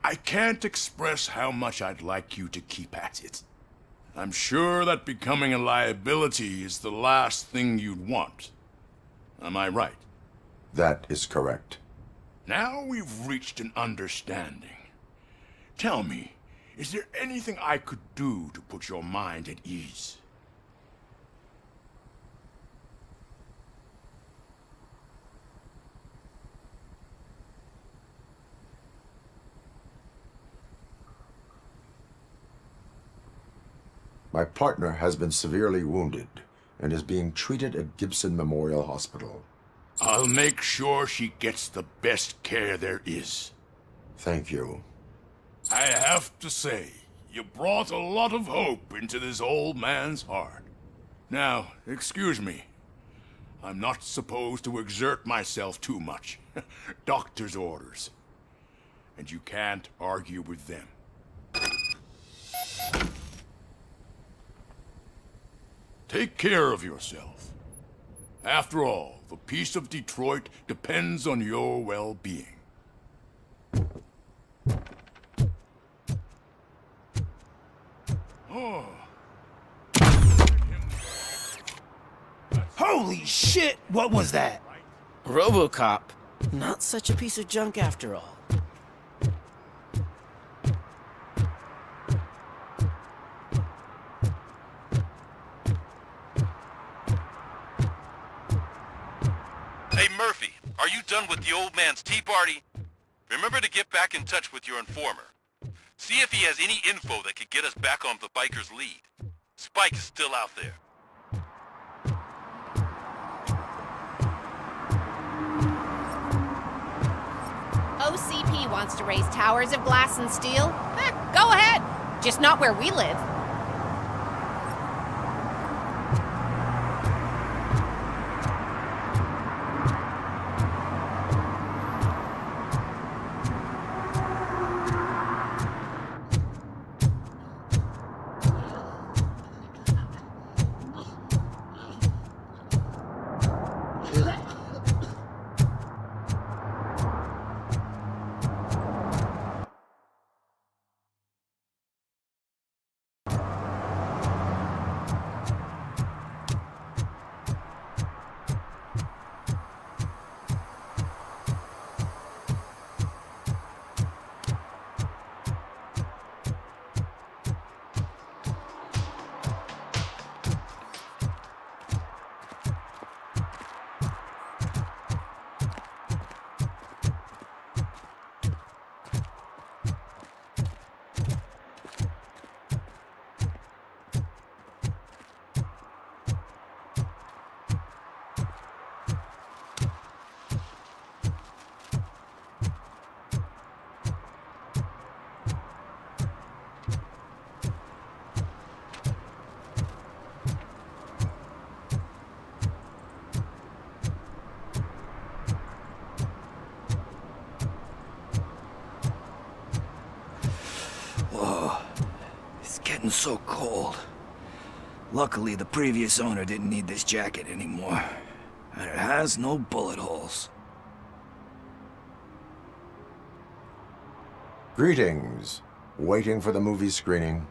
I can't express how much I'd like you to keep at it. I'm sure that becoming a liability is the last thing you'd want. Am I right? That is correct. Now we've reached an understanding. Tell me, is there anything I could do to put your mind at ease? My partner has been severely wounded and is being treated at Gibson Memorial Hospital. I'll make sure she gets the best care there is. Thank you. I have to say, you brought a lot of hope into this old man's heart. Now, excuse me. I'm not supposed to exert myself too much. Doctor's orders. And you can't argue with them. Take care of yourself. After all, the peace of Detroit depends on your well-being. Oh. Holy shit! What was that? RoboCop. Not such a piece of junk after all. Hey Murphy, are you done with the old man's tea party? Remember to get back in touch with your informer. See if he has any info that could get us back on the biker's lead. Spike is still out there. OCP wants to raise towers of glass and steel? Go ahead. Just not where we live. Getting so cold. Luckily, the previous owner didn't need this jacket anymore. And it has no bullet holes. Greetings. Waiting for the movie screening?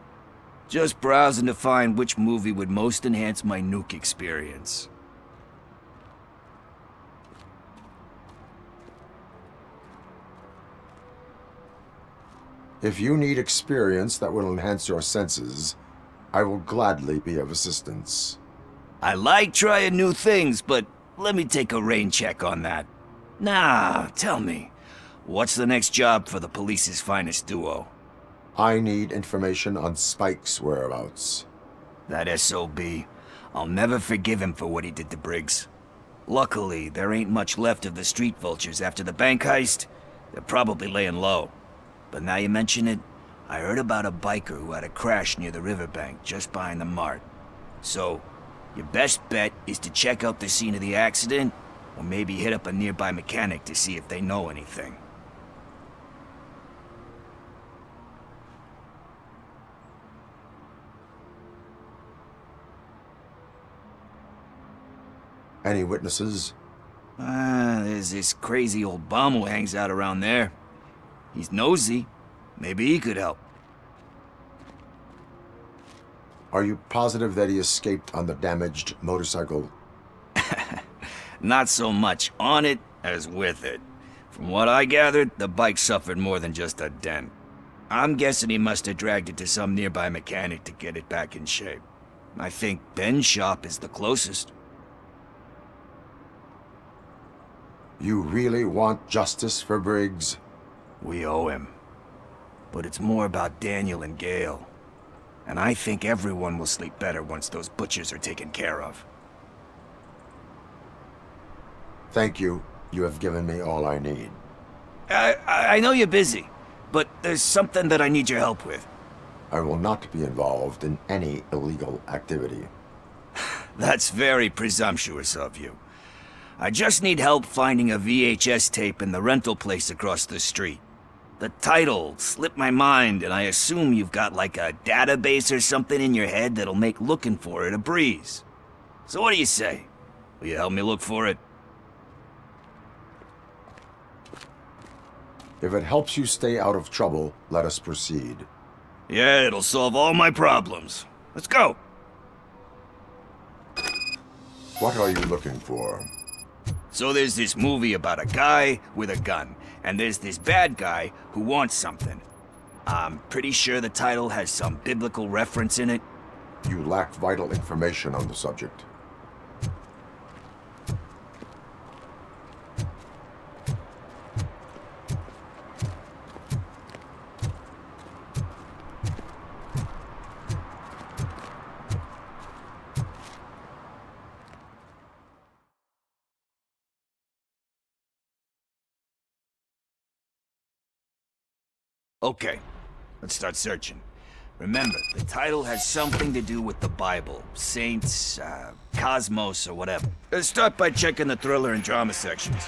Just browsing to find which movie would most enhance my nuke experience. If you need experience that will enhance your senses, I will gladly be of assistance. I like trying new things, but let me take a rain check on that. Nah, tell me, what's the next job for the police's finest duo? I need information on Spike's whereabouts. That SOB. I'll never forgive him for what he did to Briggs. Luckily, there ain't much left of the street vultures after the bank heist. They're probably laying low. But now you mention it, I heard about a biker who had a crash near the riverbank just behind the mart. So, your best bet is to check out the scene of the accident, or maybe hit up a nearby mechanic to see if they know anything. Any witnesses? There's this crazy old bum who hangs out around there. He's nosy. Maybe he could help. Are you positive that he escaped on the damaged motorcycle? Not so much on it as with it. From what I gathered, the bike suffered more than just a dent. I'm guessing he must have dragged it to some nearby mechanic to get it back in shape. I think Ben's shop is the closest. You really want justice for Briggs? We owe him. But it's more about Daniel and Gale. And I think everyone will sleep better once those butchers are taken care of. Thank you. You have given me all I need. I know you're busy, but there's something that I need your help with. I will not be involved in any illegal activity. That's very presumptuous of you. I just need help finding a VHS tape in the rental place across the street. The title slipped my mind, and I assume you've got like a database or something in your head that'll make looking for it a breeze. So what do you say? Will you help me look for it? If it helps you stay out of trouble, let us proceed. Yeah, it'll solve all my problems. Let's go! What are you looking for? So there's this movie about a guy with a gun, and there's this bad guy who wants something. I'm pretty sure the title has some biblical reference in it. You lack vital information on the subject. Okay, let's start searching. Remember, the title has something to do with the Bible, saints, cosmos, or whatever. Let's start by checking the thriller and drama sections.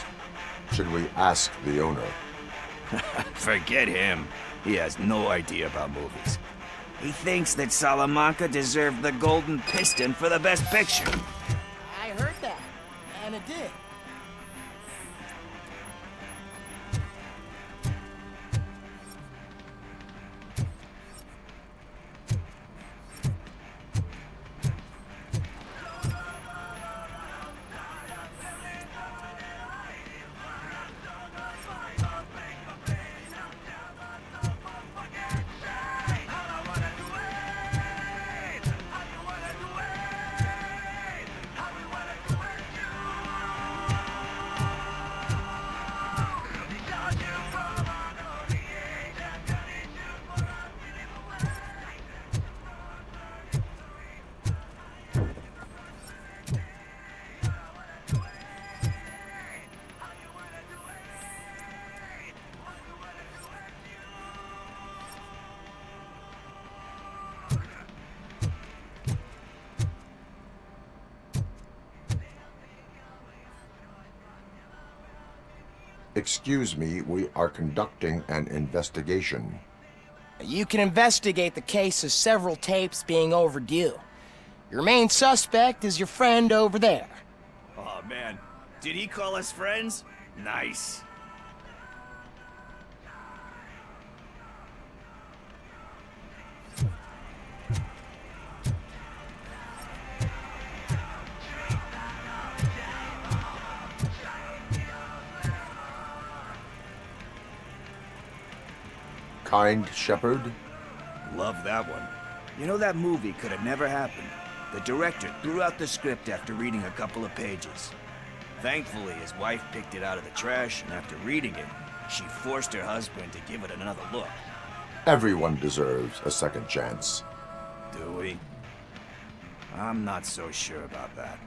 Should we ask the owner? Forget him. He has no idea about movies. He thinks that Salamanca deserved the Golden Piston for the Best Picture. I heard that, and it did. Excuse me, we are conducting an investigation. You can investigate the case of several tapes being overdue. Your main suspect is your friend over there. Oh man, did he call us friends? Nice. Kind Shepherd? Love that one. You know, that movie could have never happened. The director threw out the script after reading a couple of pages. Thankfully, his wife picked it out of the trash, and after reading it, she forced her husband to give it another look. Everyone deserves a second chance. Do we? I'm not so sure about that.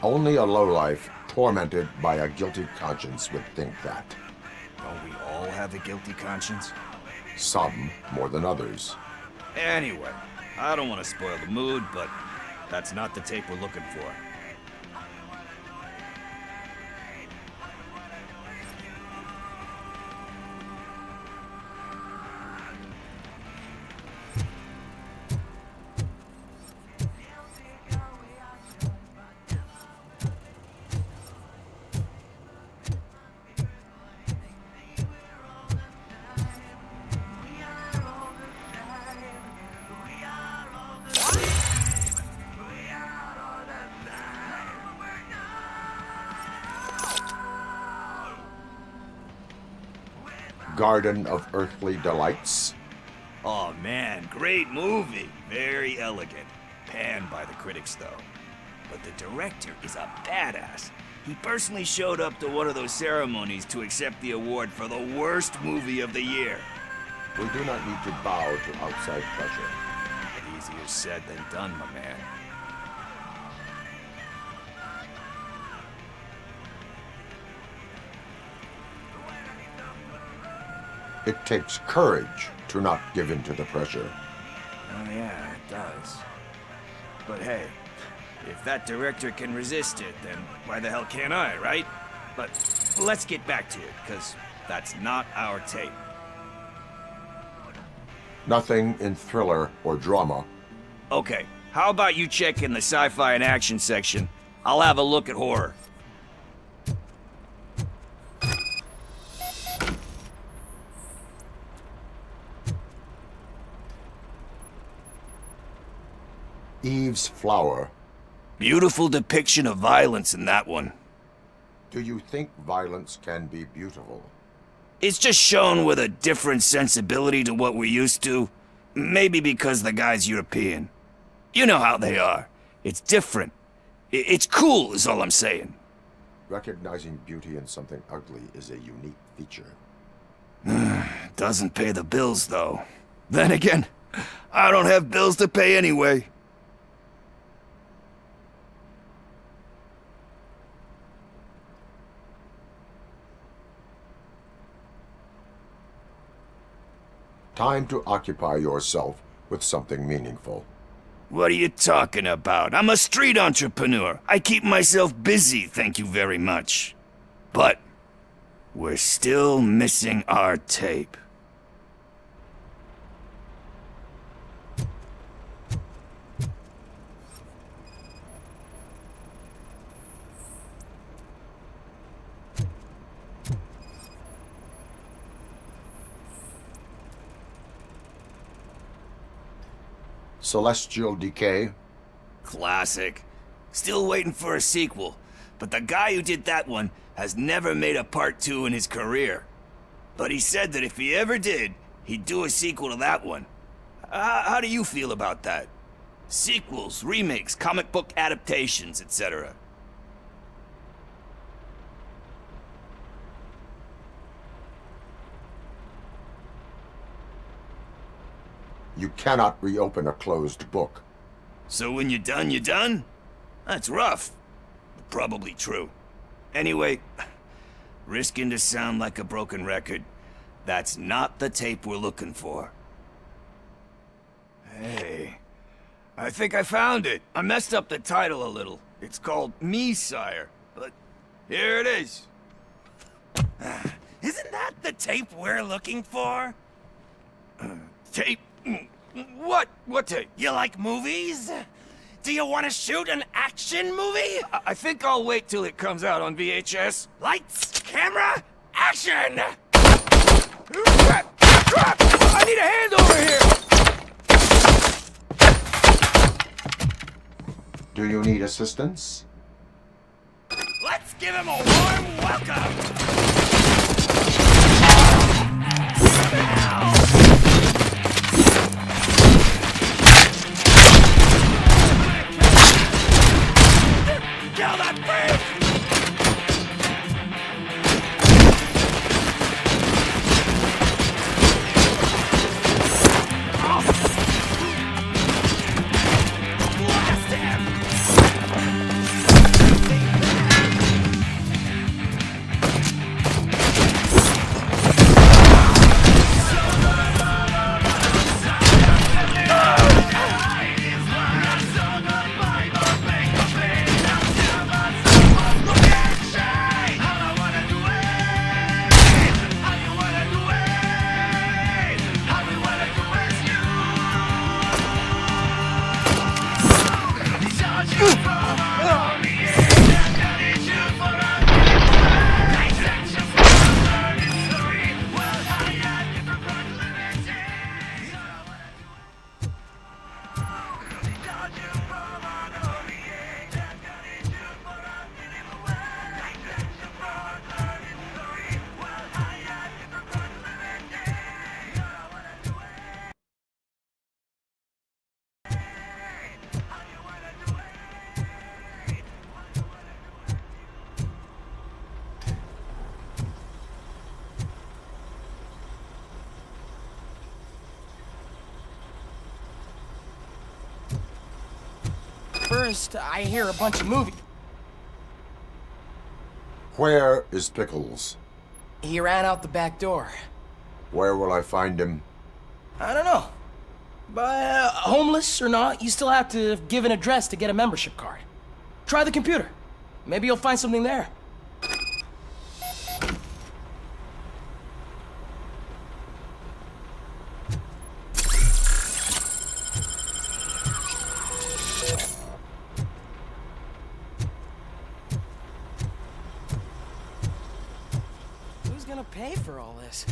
Only a lowlife tormented by a guilty conscience would think that. Don't we all have a guilty conscience? Some more than others. Anyway, I don't want to spoil the mood, but that's not the tape we're looking for. Garden of Earthly Delights. Oh man, great movie. Very elegant. Panned by the critics though. But the director is a badass. He personally showed up to one of those ceremonies to accept the award for the worst movie of the year. We do not need to bow to outside pressure. Easier said than done, my man. It takes courage to not give in to the pressure. Oh yeah, it does. But hey, if that director can resist it, then why the hell can't I, right? But let's get back to it, because that's not our tape. Nothing in thriller or drama. Okay, how about you check in the sci-fi and action section? I'll have a look at horror. Eve's Flower. Beautiful depiction of violence in that one. Do you think violence can be beautiful? It's just shown with a different sensibility to what we're used to. Maybe because the guy's European. You know how they are. It's different. It's cool, is all I'm saying. Recognizing beauty in something ugly is a unique feature. Doesn't pay the bills, though. Then again, I don't have bills to pay anyway. Time to occupy yourself with something meaningful. What are you talking about? I'm a street entrepreneur. I keep myself busy, thank you very much. But we're still missing our tape. Celestial Decay. Classic. Still waiting for a sequel, but the guy who did that one has never made a part 2 in his career. But he said that if he ever did, he'd do a sequel to that one. How do you feel about that? Sequels, remakes, comic book adaptations, etc. You cannot reopen a closed book. So when you're done, you're done? That's rough. But probably true. Anyway, risking to sound like a broken record, that's not the tape we're looking for. Hey, I think I found it. I messed up the title a little. It's called Me, Sire, but here it is. Isn't that the tape we're looking for? Tape? What? What tape? You like movies? Do you want to shoot an action movie? I think I'll wait till it comes out on VHS. Lights, camera, action! Crap! Crap! I need a hand over here! Do you need assistance? Let's give him a warm welcome! Kill that pig! Blast him! First, I hear a bunch of movies. Where is Pickles? He ran out the back door. Where will I find him? I don't know. But homeless or not, you still have to give an address to get a membership card. Try the computer. Maybe you'll find something there. Who's gonna pay for all this?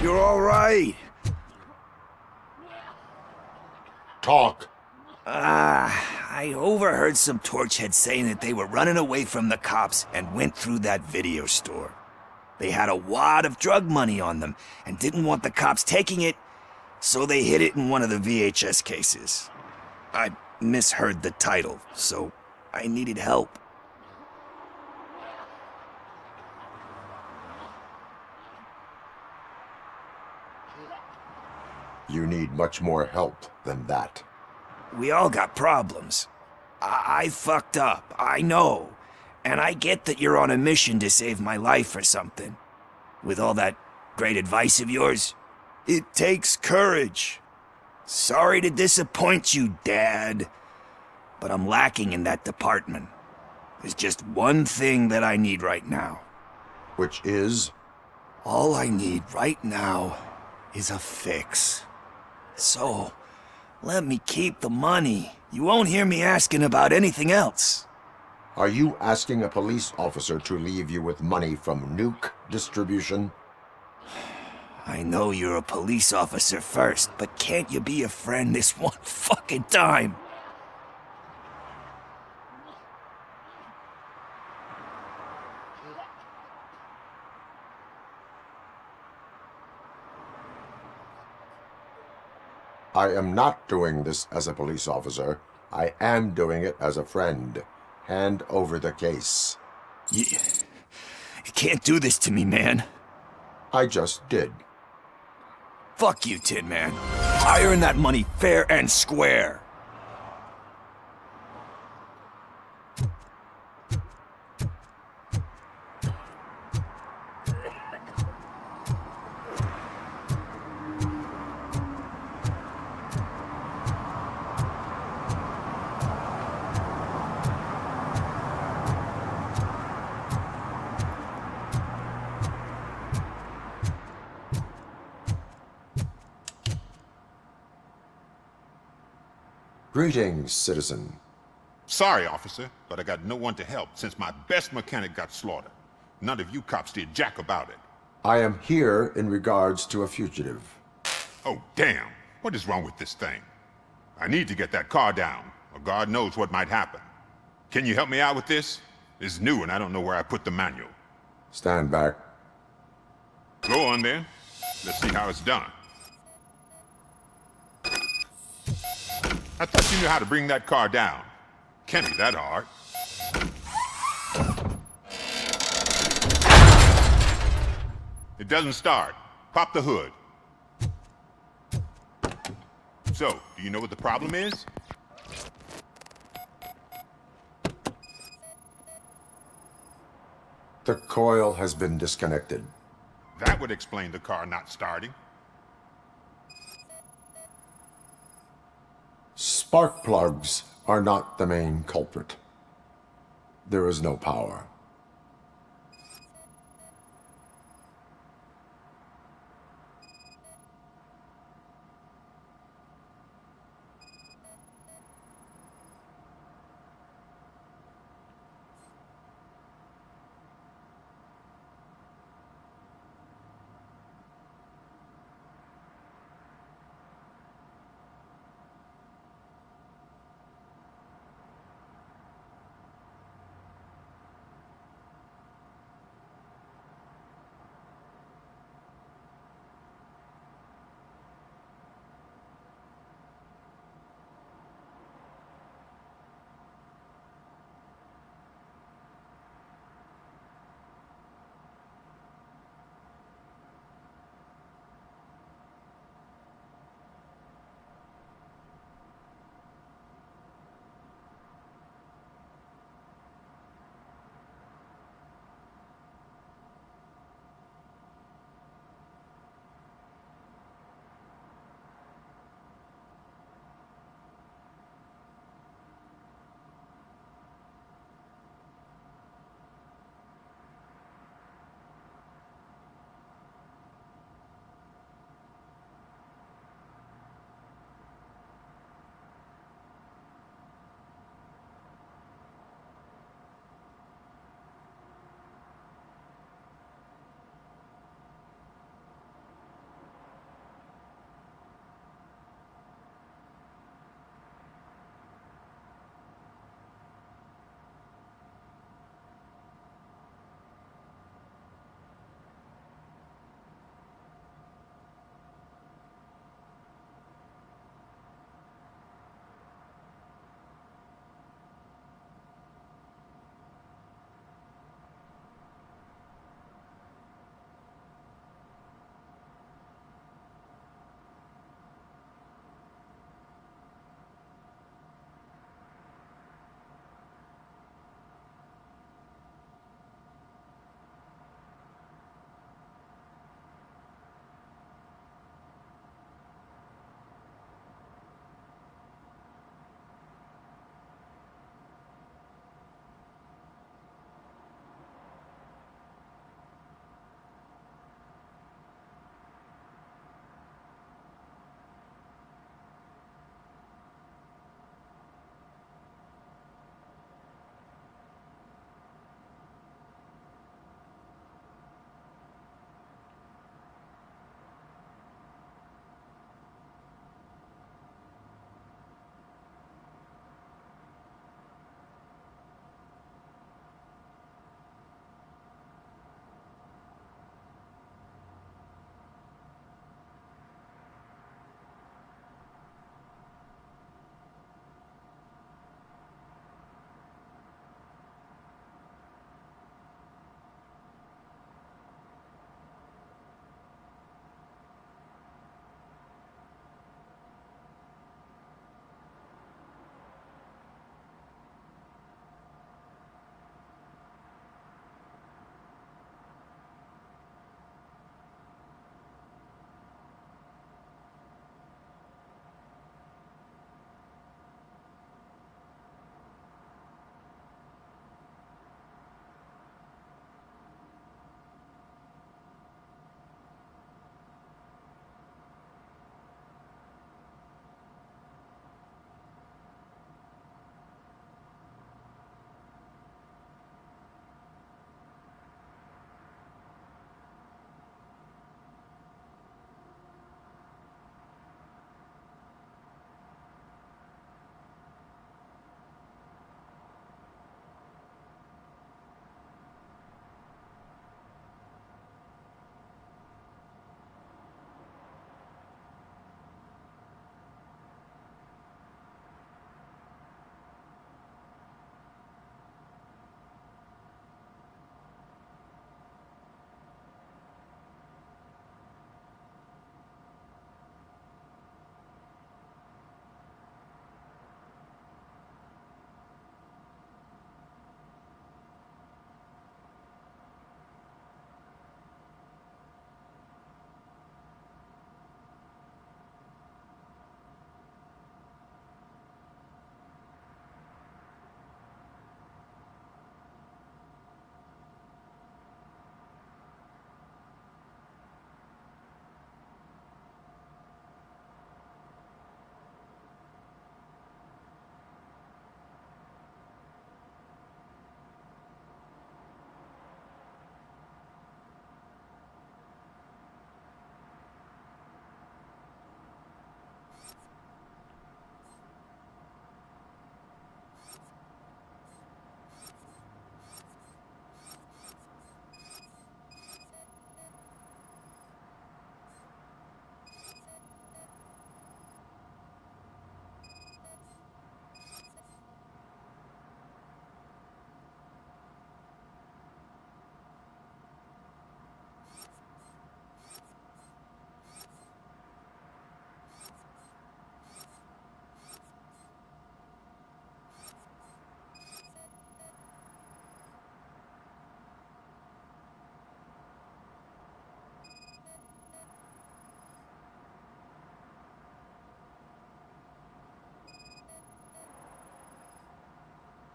You're all right. Talk. I overheard some torchheads saying that they were running away from the cops and went through that video store. They had a wad of drug money on them and didn't want the cops taking it, so they hid it in one of the VHS cases. I misheard the title, so I needed help. You need much more help than that. We all got problems. I fucked up, I know. And I get that you're on a mission to save my life or something. With all that great advice of yours, it takes courage. Sorry to disappoint you, Dad. But I'm lacking in that department. There's just one thing that I need right now. Which is? All I need right now is a fix. So, let me keep the money. You won't hear me asking about anything else. Are you asking a police officer to leave you with money from nuke distribution? I know you're a police officer first, but can't you be a friend this one fucking time? I am not doing this as a police officer. I am doing it as a friend. Hand over the case. You can't do this to me, man. I just did. Fuck you, Tin Man. I earned that money fair and square. Greetings, citizen. Sorry, officer, but I got no one to help since my best mechanic got slaughtered. None of you cops did jack about it. I am here in regards to a fugitive. Oh, damn. What is wrong with this thing? I need to get that car down, or God knows what might happen. Can you help me out with this? It's new and I don't know where I put the manual. Stand back. Go on then. Let's see how it's done. I thought you knew how to bring that car down. Can't be that hard. It doesn't start. Pop the hood. So, do you know what the problem is? The coil has been disconnected. That would explain the car not starting. Spark plugs are not the main culprit. There is no power.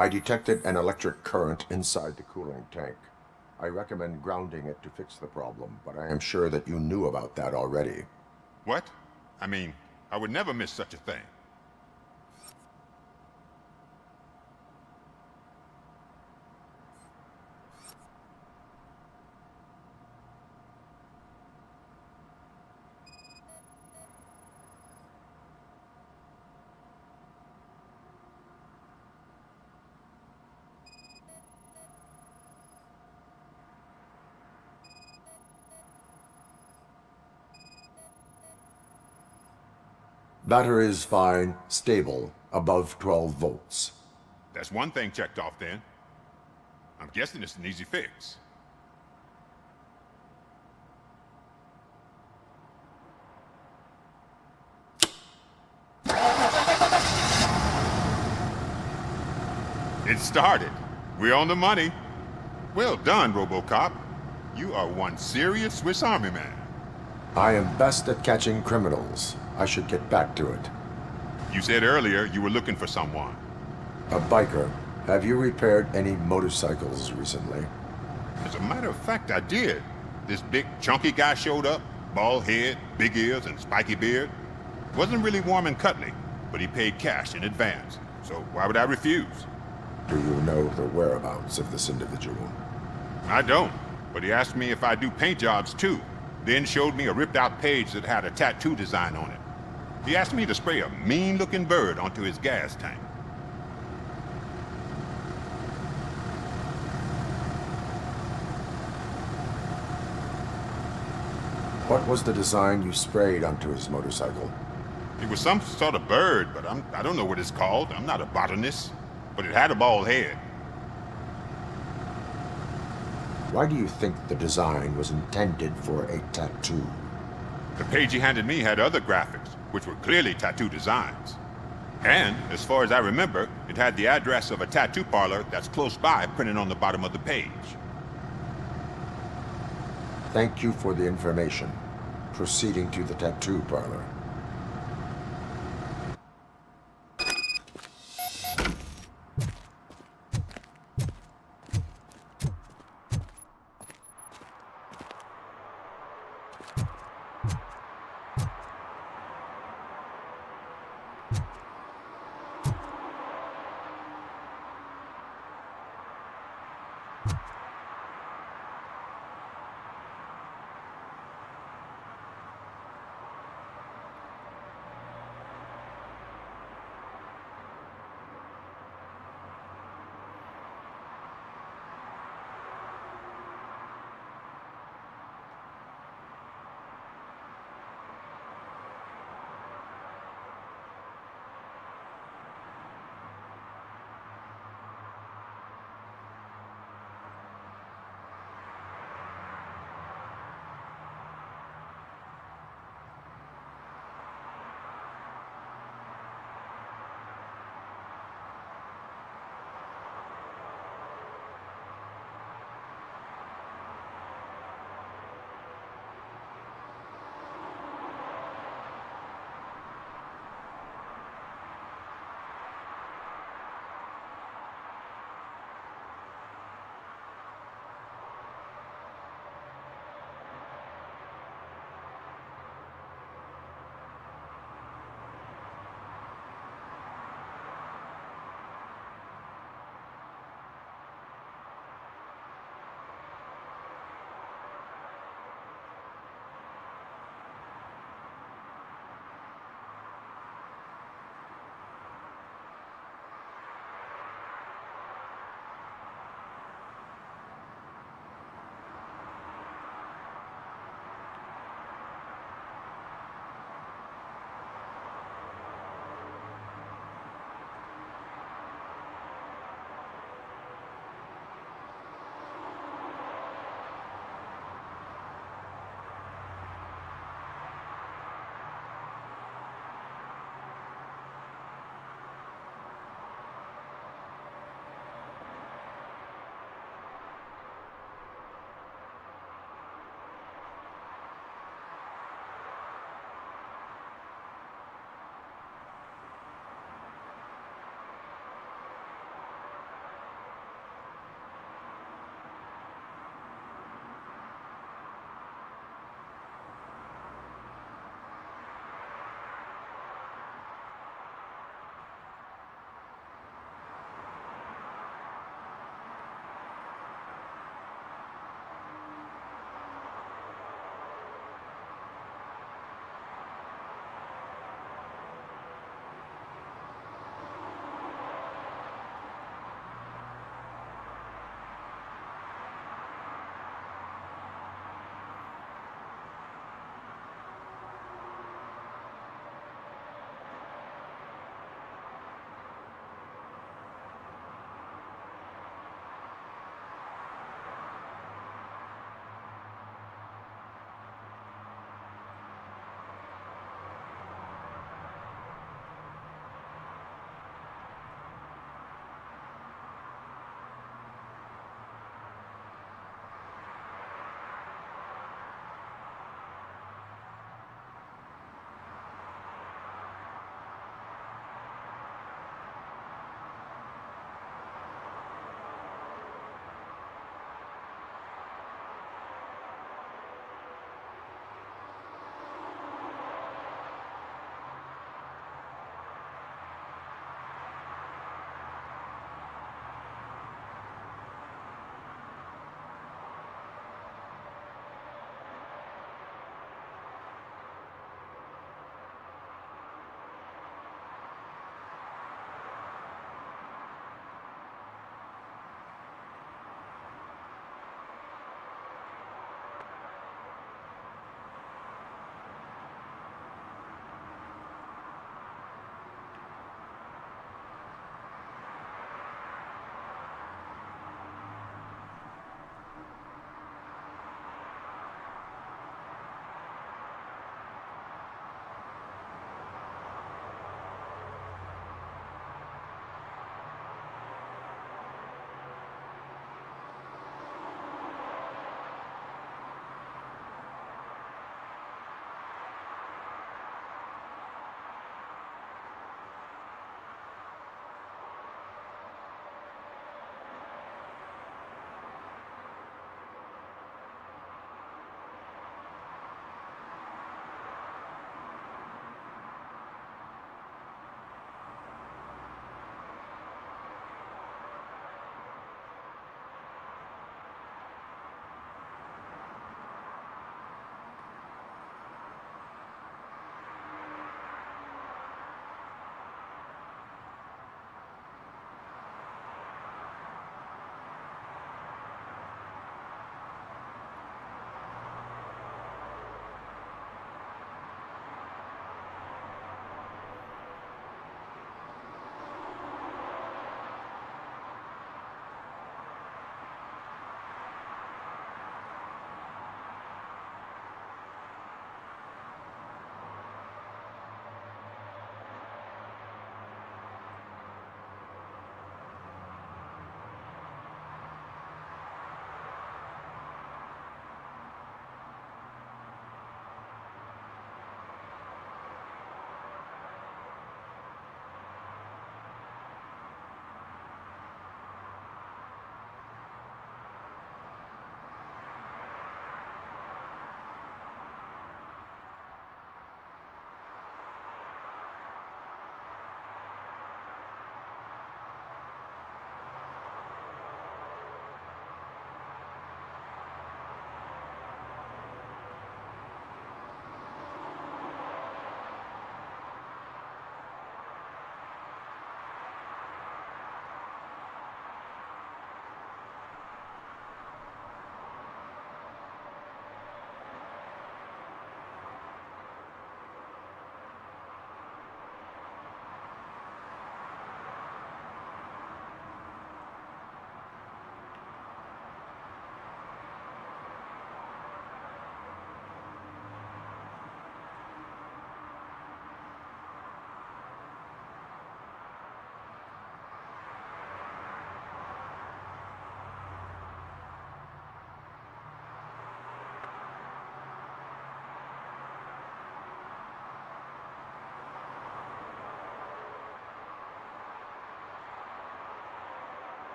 I detected an electric current inside the cooling tank. I recommend grounding it to fix the problem, but I am sure that you knew about that already. What? I mean, I would never miss such a thing. Battery is fine, stable, above 12 volts. That's one thing checked off then. I'm guessing it's an easy fix. It started. We're on the money. Well done, RoboCop. You are one serious Swiss Army man. I am best at catching criminals. I should get back to it. You said earlier you were looking for someone. A biker. Have you repaired any motorcycles recently? As a matter of fact, I did. This big, chunky guy showed up. Bald head, big ears, and spiky beard. Wasn't really warm and cuddly, but he paid cash in advance. So why would I refuse? Do you know the whereabouts of this individual? I don't, but he asked me if I do paint jobs too. Then showed me a ripped-out page that had a tattoo design on it. He asked me to spray a mean-looking bird onto his gas tank. What was the design you sprayed onto his motorcycle? It was some sort of bird, but I don't know what it's called. I'm not a botanist. But it had a bald head. Why do you think the design was intended for a tattoo? The page he handed me had other graphics, which were clearly tattoo designs. And, as far as I remember, it had the address of a tattoo parlor that's close by printed on the bottom of the page. Thank you for the information. Proceeding to the tattoo parlor.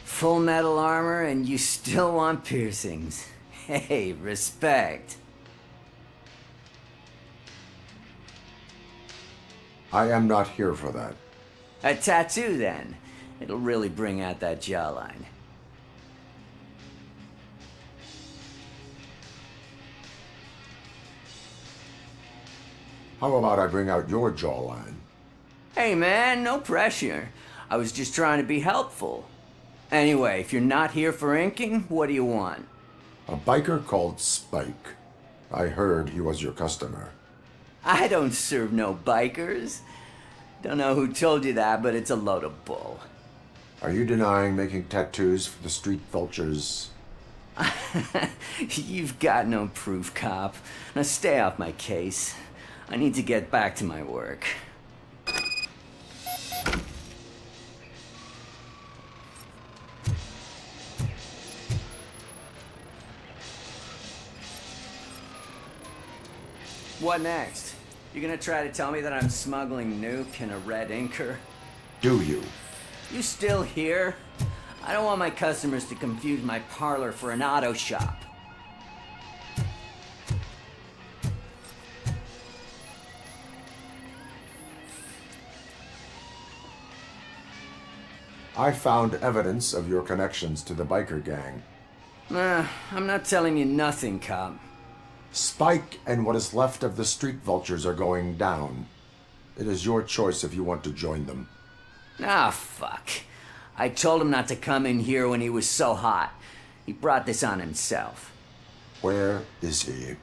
Full metal armor and you still want piercings. Hey, respect. I am not here for that. A tattoo, then. It'll really bring out that jawline. How about I bring out your jawline? Hey, man, no pressure. I was just trying to be helpful. Anyway, if you're not here for inking, what do you want? A biker called Spike. I heard he was your customer. I don't serve no bikers. Don't know who told you that, but it's a load of bull. Are you denying making tattoos for the street vultures? You've got no proof, cop. Now stay off my case. I need to get back to my work. What next? You gonna try to tell me that I'm smuggling nuke in a red inker? Do you? You still here? I don't want my customers to confuse my parlor for an auto shop. I found evidence of your connections to the biker gang. I'm not telling you nothing, cop. Spike and what is left of the street vultures are going down. It is your choice if you want to join them. Ah, fuck. I told him not to come in here when he was so hot. He brought this on himself. Where is he?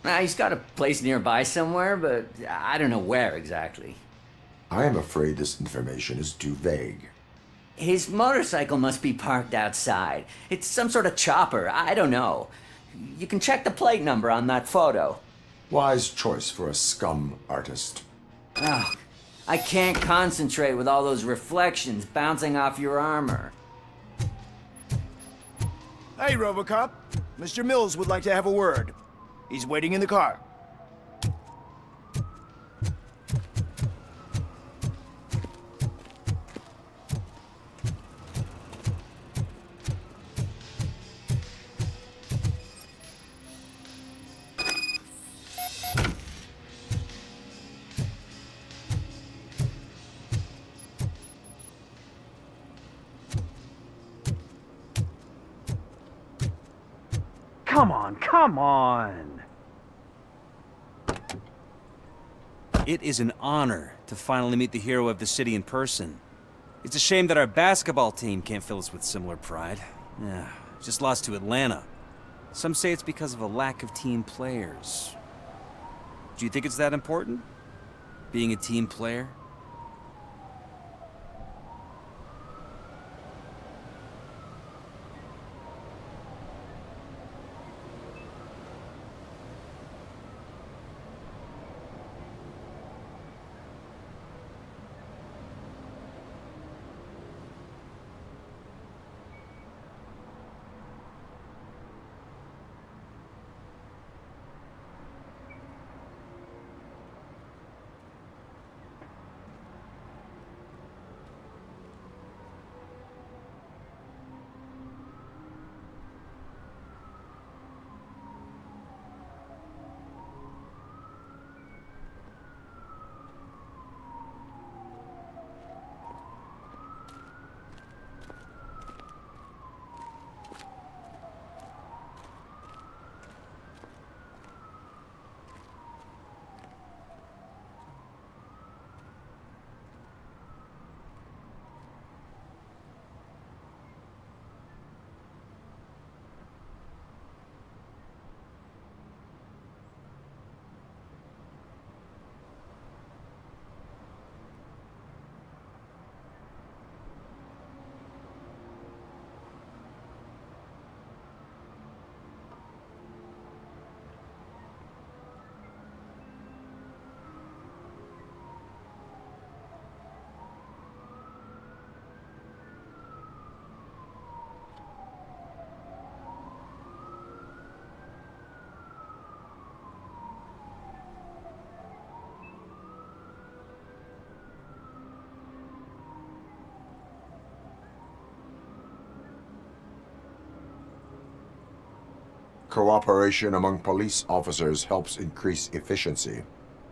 He's got a place nearby somewhere, but I don't know where exactly. I am afraid this information is too vague. His motorcycle must be parked outside. It's some sort of chopper. I don't know. You can check the plate number on that photo. Wise choice for a scum artist. Oh, I can't concentrate with all those reflections bouncing off your armor. Hey, RoboCop. Mr. Mills would like to have a word. He's waiting in the car. Come on, come on! It is an honor to finally meet the hero of the city in person. It's a shame that our basketball team can't fill us with similar pride. Yeah, just lost to Atlanta. Some say it's because of a lack of team players. Do you think it's that important? Being a team player? Cooperation among police officers helps increase efficiency.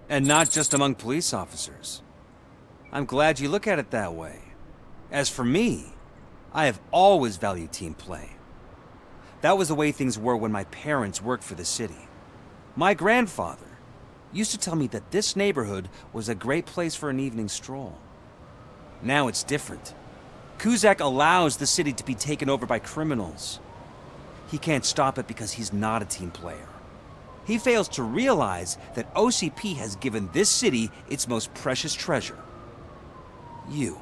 And not just among police officers. I'm glad you look at it that way. As for me, I have always valued team play. That was the way things were when my parents worked for the city. My grandfather used to tell me that this neighborhood was a great place for an evening stroll. Now it's different. Kuzak allows the city to be taken over by criminals. He can't stop it because he's not a team player. He fails to realize that OCP has given this city its most precious treasure. You.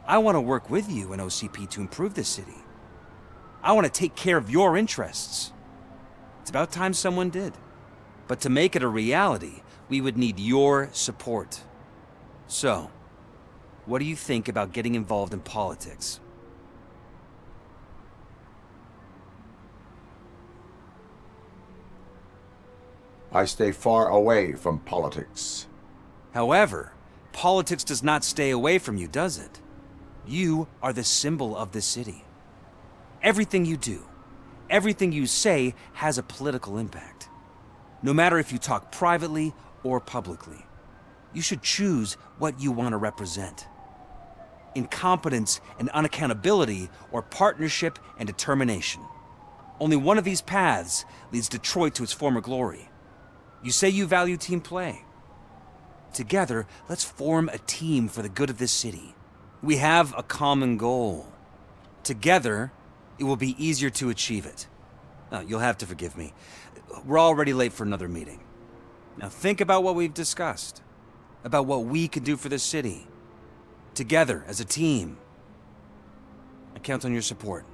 I want to work with you and OCP to improve this city. I want to take care of your interests. It's about time someone did. But to make it a reality, we would need your support. So, what do you think about getting involved in politics? I stay far away from politics. However, politics does not stay away from you, does it? You are the symbol of this city. Everything you do, everything you say has a political impact. No matter if you talk privately or publicly, you should choose what you want to represent. Incompetence and unaccountability, or partnership and determination. Only one of these paths leads Detroit to its former glory. You say you value team play. Together, let's form a team for the good of this city. We have a common goal. Together, it will be easier to achieve it. You'll have to forgive me. We're already late for another meeting. Now think about what we've discussed. About what we can do for this city. Together, as a team. I count on your support.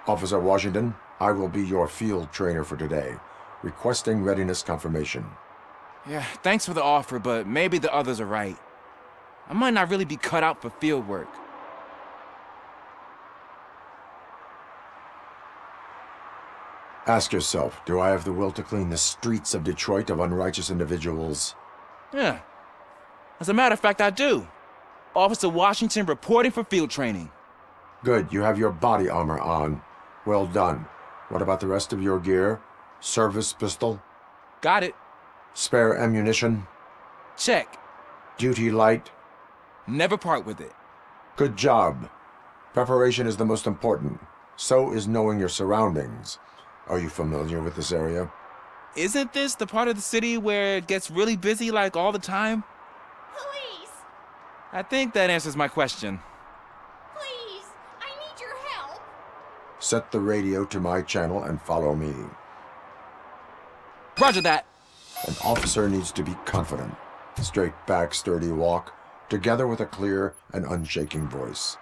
Officer Washington, I will be your field trainer for today. Requesting readiness confirmation. Yeah, thanks for the offer, but maybe the others are right. I might not really be cut out for field work. Ask yourself, do I have the will to clean the streets of Detroit of unrighteous individuals? Yeah. As a matter of fact, I do. Officer Washington reporting for field training. Good, you have your body armor on. Well done. What about the rest of your gear? Service pistol? Got it. Spare ammunition? Check. Duty light? Never part with it. Good job. Preparation is the most important. So is knowing your surroundings. Are you familiar with this area? Isn't this the part of the city where it gets really busy like all the time? Police! I think that answers my question. Please! I need your help! Set the radio to my channel and follow me. Roger that. An officer needs to be confident. Straight back, sturdy walk, together with a clear and unshaking voice.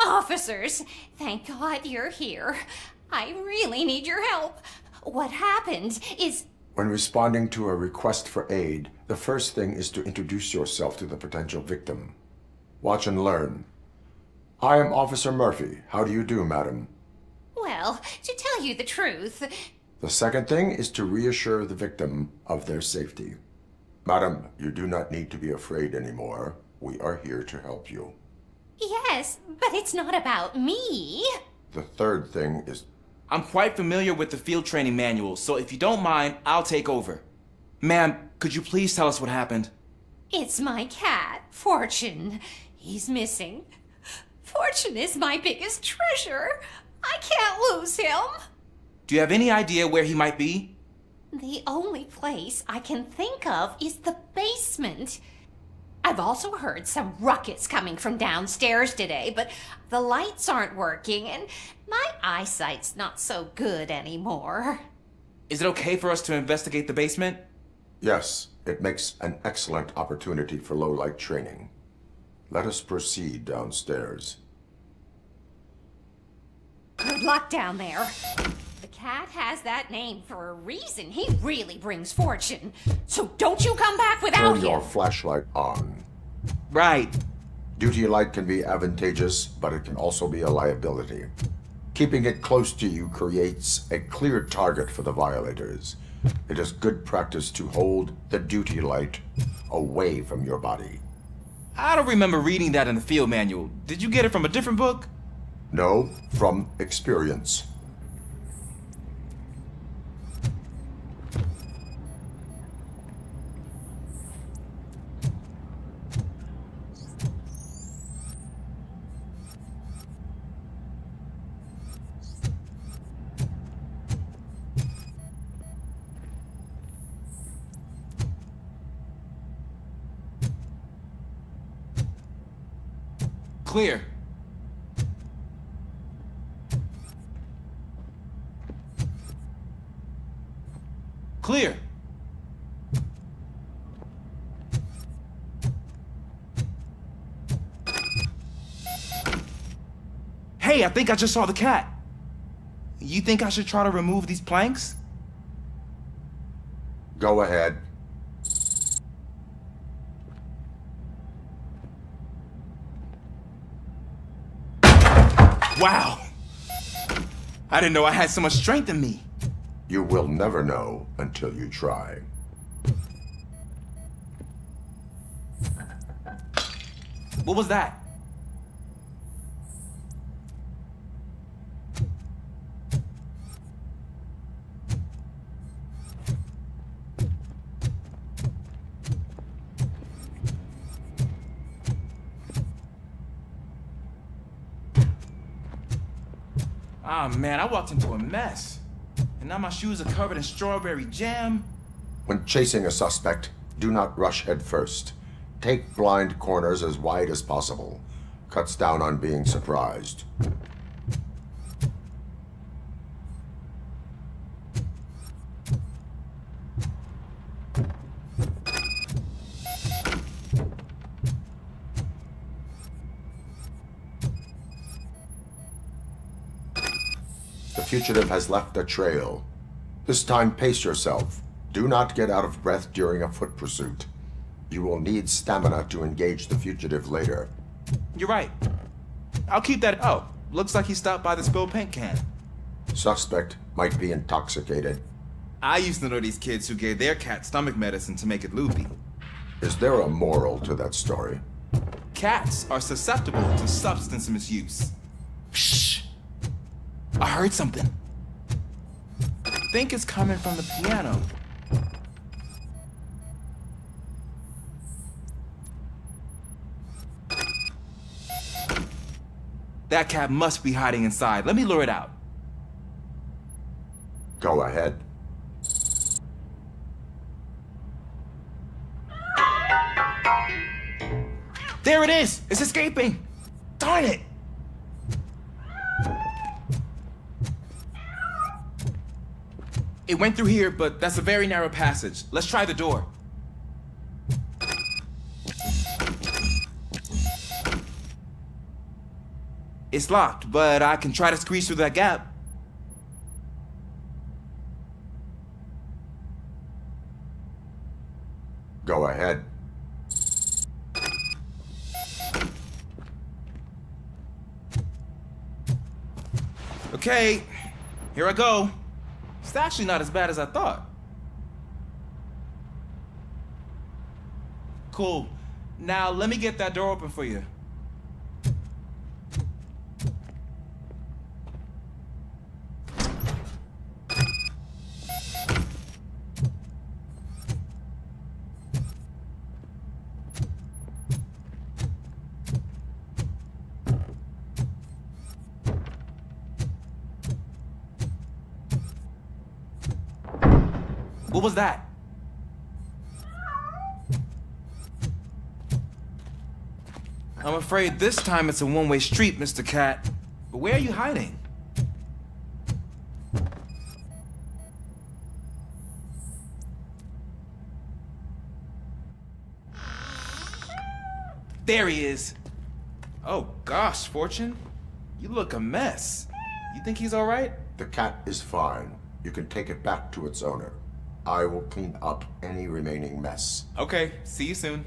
Officers, thank God you're here. I really need your help. What happened is... When responding to a request for aid, the first thing is to introduce yourself to the potential victim. Watch and learn. I am Officer Murphy. How do you do, madam? Well, to tell you the truth... The second thing is to reassure the victim of their safety. Madam, you do not need to be afraid anymore. We are here to help you. Yes, but it's not about me. The third thing is... I'm quite familiar with the field training manual, so if you don't mind, I'll take over. Ma'am, could you please tell us what happened? It's my cat, Fortune. He's missing. Fortune is my biggest treasure. I can't lose him. Do you have any idea where he might be? The only place I can think of is the basement. I've also heard some ruckus coming from downstairs today, but the lights aren't working and my eyesight's not so good anymore. Is it okay for us to investigate the basement? Yes, it makes an excellent opportunity for low-light training. Let us proceed downstairs. Good luck down there. The cat has that name for a reason. He really brings fortune. So don't you come back without Turn your him. flashlight on. Right. Duty light can be advantageous, but it can also be a liability. Keeping it close to you creates a clear target for the violators. It is good practice to hold the duty light away from your body. I don't remember reading that in the field manual. Did you get it from a different book? No, from experience. Clear. Clear. Hey, I think I just saw the cat. You think I should try to remove these planks? Go ahead. Wow. I didn't know I had so much strength in me. You will never know until you try. What was that? Ah, man, I walked into a mess. And now my shoes are covered in strawberry jam. When chasing a suspect, do not rush head first. Take blind corners as wide as possible. Cuts down on being surprised. The fugitive has left a trail. This time, pace yourself. Do not get out of breath during a foot pursuit. You will need stamina to engage the fugitive later. You're right. I'll keep that. Oh, looks like he stopped by the spilled paint can. Suspect might be intoxicated. I used to know these kids who gave their cat stomach medicine to make it loopy. Is there a moral to that story? Cats are susceptible to substance misuse. Shh! I heard something. I think it's coming from the piano. That cat must be hiding inside. Let me lure it out. Go ahead. There it is! It's escaping! Darn it! It went through here, but that's a very narrow passage. Let's try the door. It's locked, but I can try to squeeze through that gap. Go ahead. Okay, here I go. It's actually not as bad as I thought. Cool. Now let me get that door open for you. What was that? I'm afraid this time it's a one-way street, Mr. Cat. But where are you hiding? There he is. Oh gosh, Fortune. You look a mess. You think he's all right? The cat is fine. You can take it back to its owner. I will clean up any remaining mess. Okay, see you soon.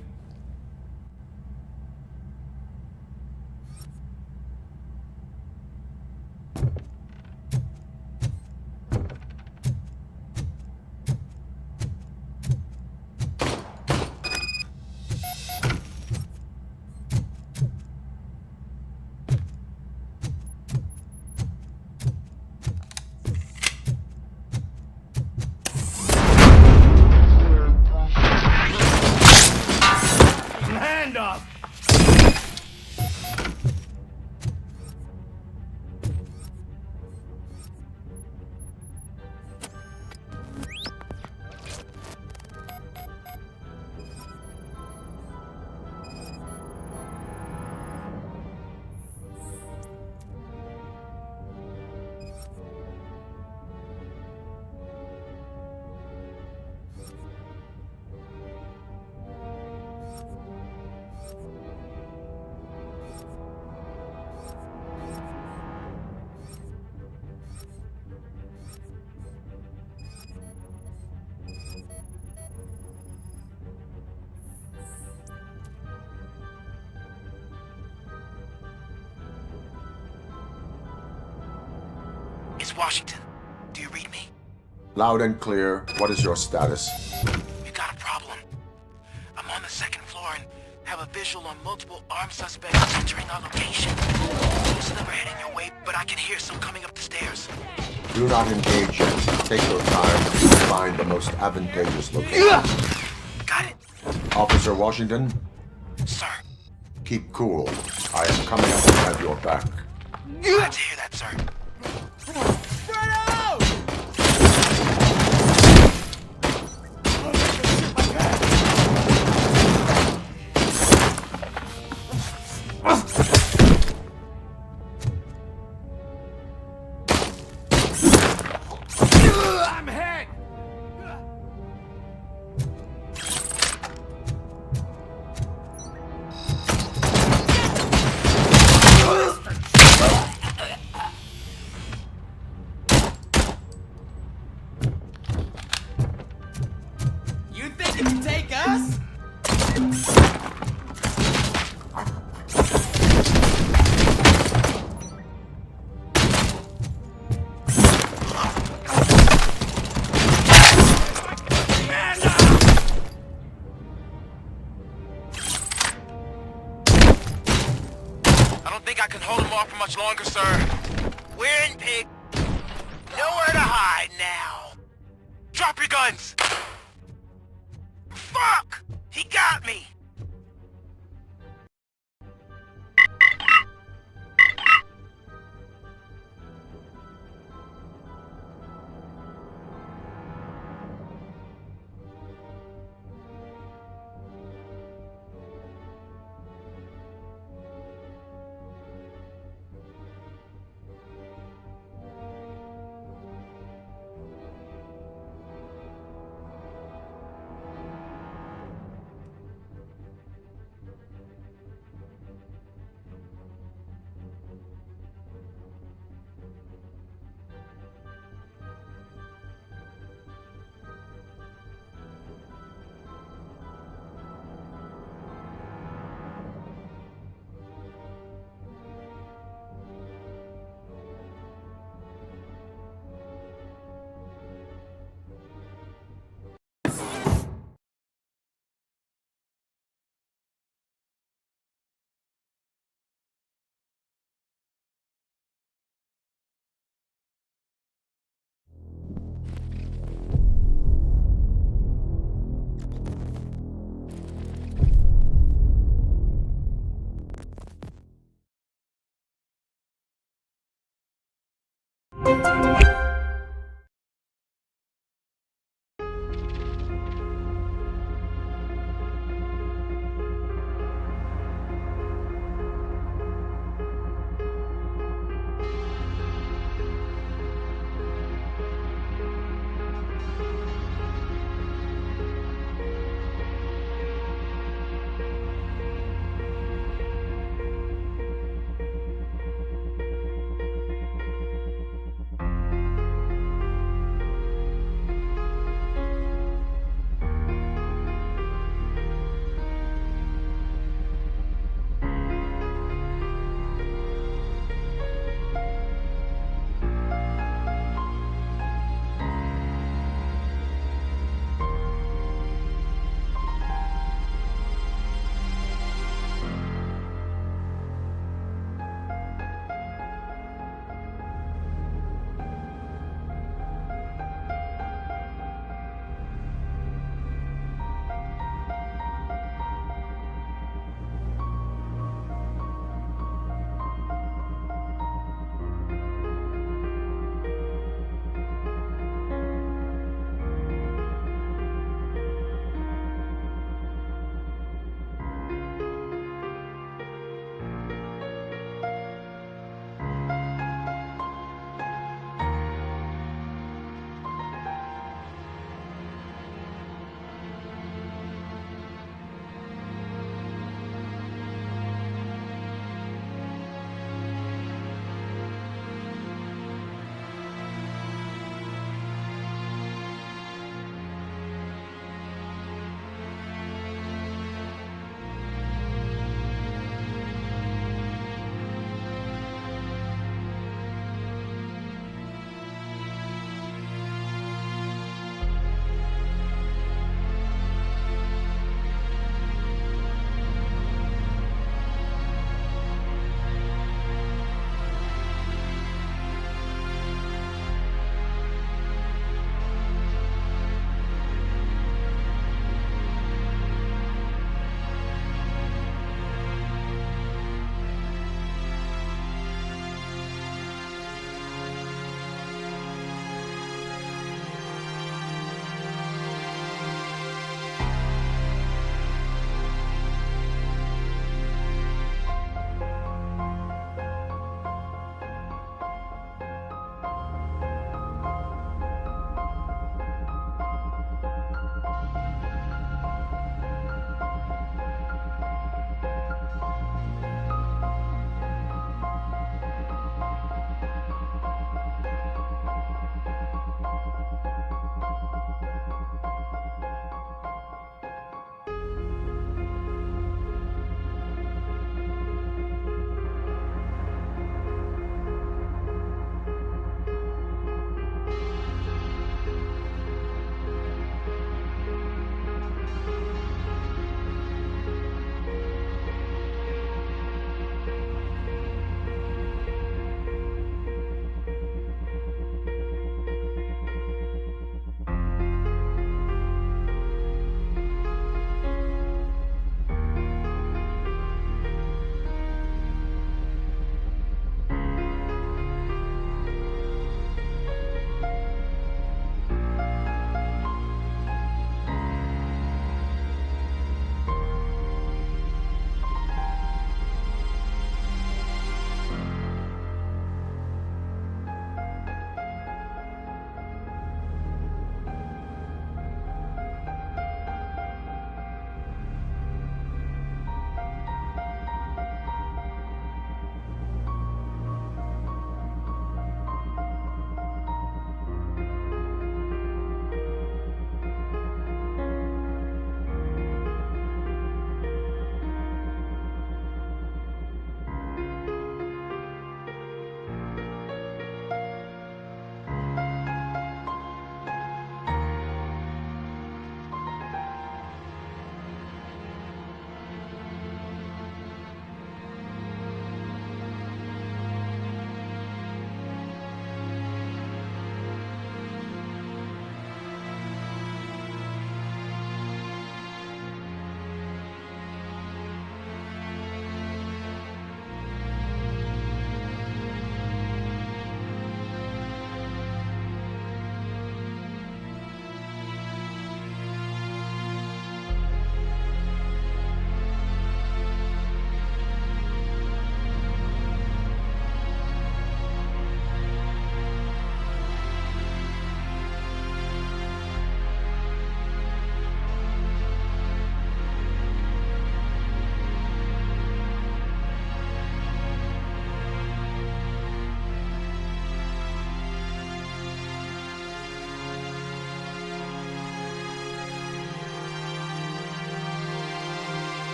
Hand up! It's Washington. Do you read me? Loud and clear. What is your status? We got a problem. I'm on the second floor and have a visual on multiple armed suspects entering our location. Most of them are heading your way, but I can hear some coming up the stairs. Do not engage yet. Take your time to find the most advantageous location. Got it. Officer Washington? Sir. Keep cool. I am coming up to have your back. Glad to hear that, sir. I'm hit! You think you can take us? I don't think I can hold him off for much longer, sir. We're in, pig. Nowhere to hide now. Drop your guns! Fuck! He got me!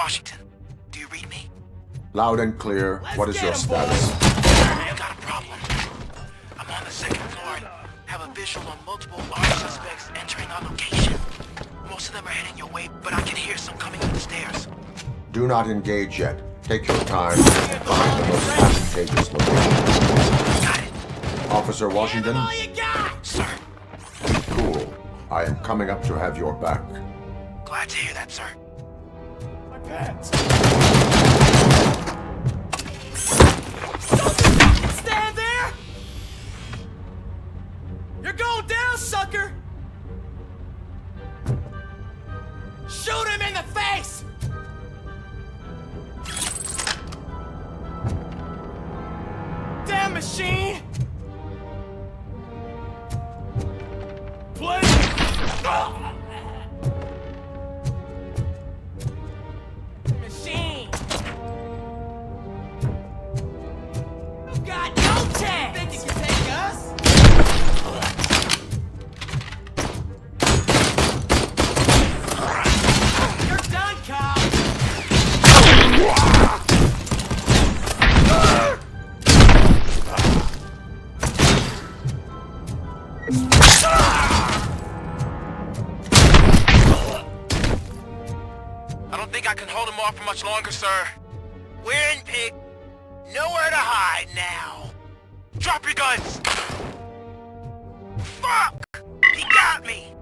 Washington. Do you read me? Loud and clear. What is your status? I've got a problem. I'm on the second floor and have a visual on multiple armed suspects entering our location. Most of them are heading your way, but I can hear some coming up the stairs. Do not engage yet. Take your time and find the most advantageous location. Got it. Officer Washington? All you got! Sir. Cool. I am coming up to have your back. Glad to hear that, sir. My pants. Stand there! You're going down, sucker! Shoot him in the face! Damn machine! Play! Machine! You got no chance! Think you can take us? You're done, Kyle! I don't think I can hold him off for much longer, sir. We're in, pig. Nowhere to hide now. Drop your guns! Fuck! He got me!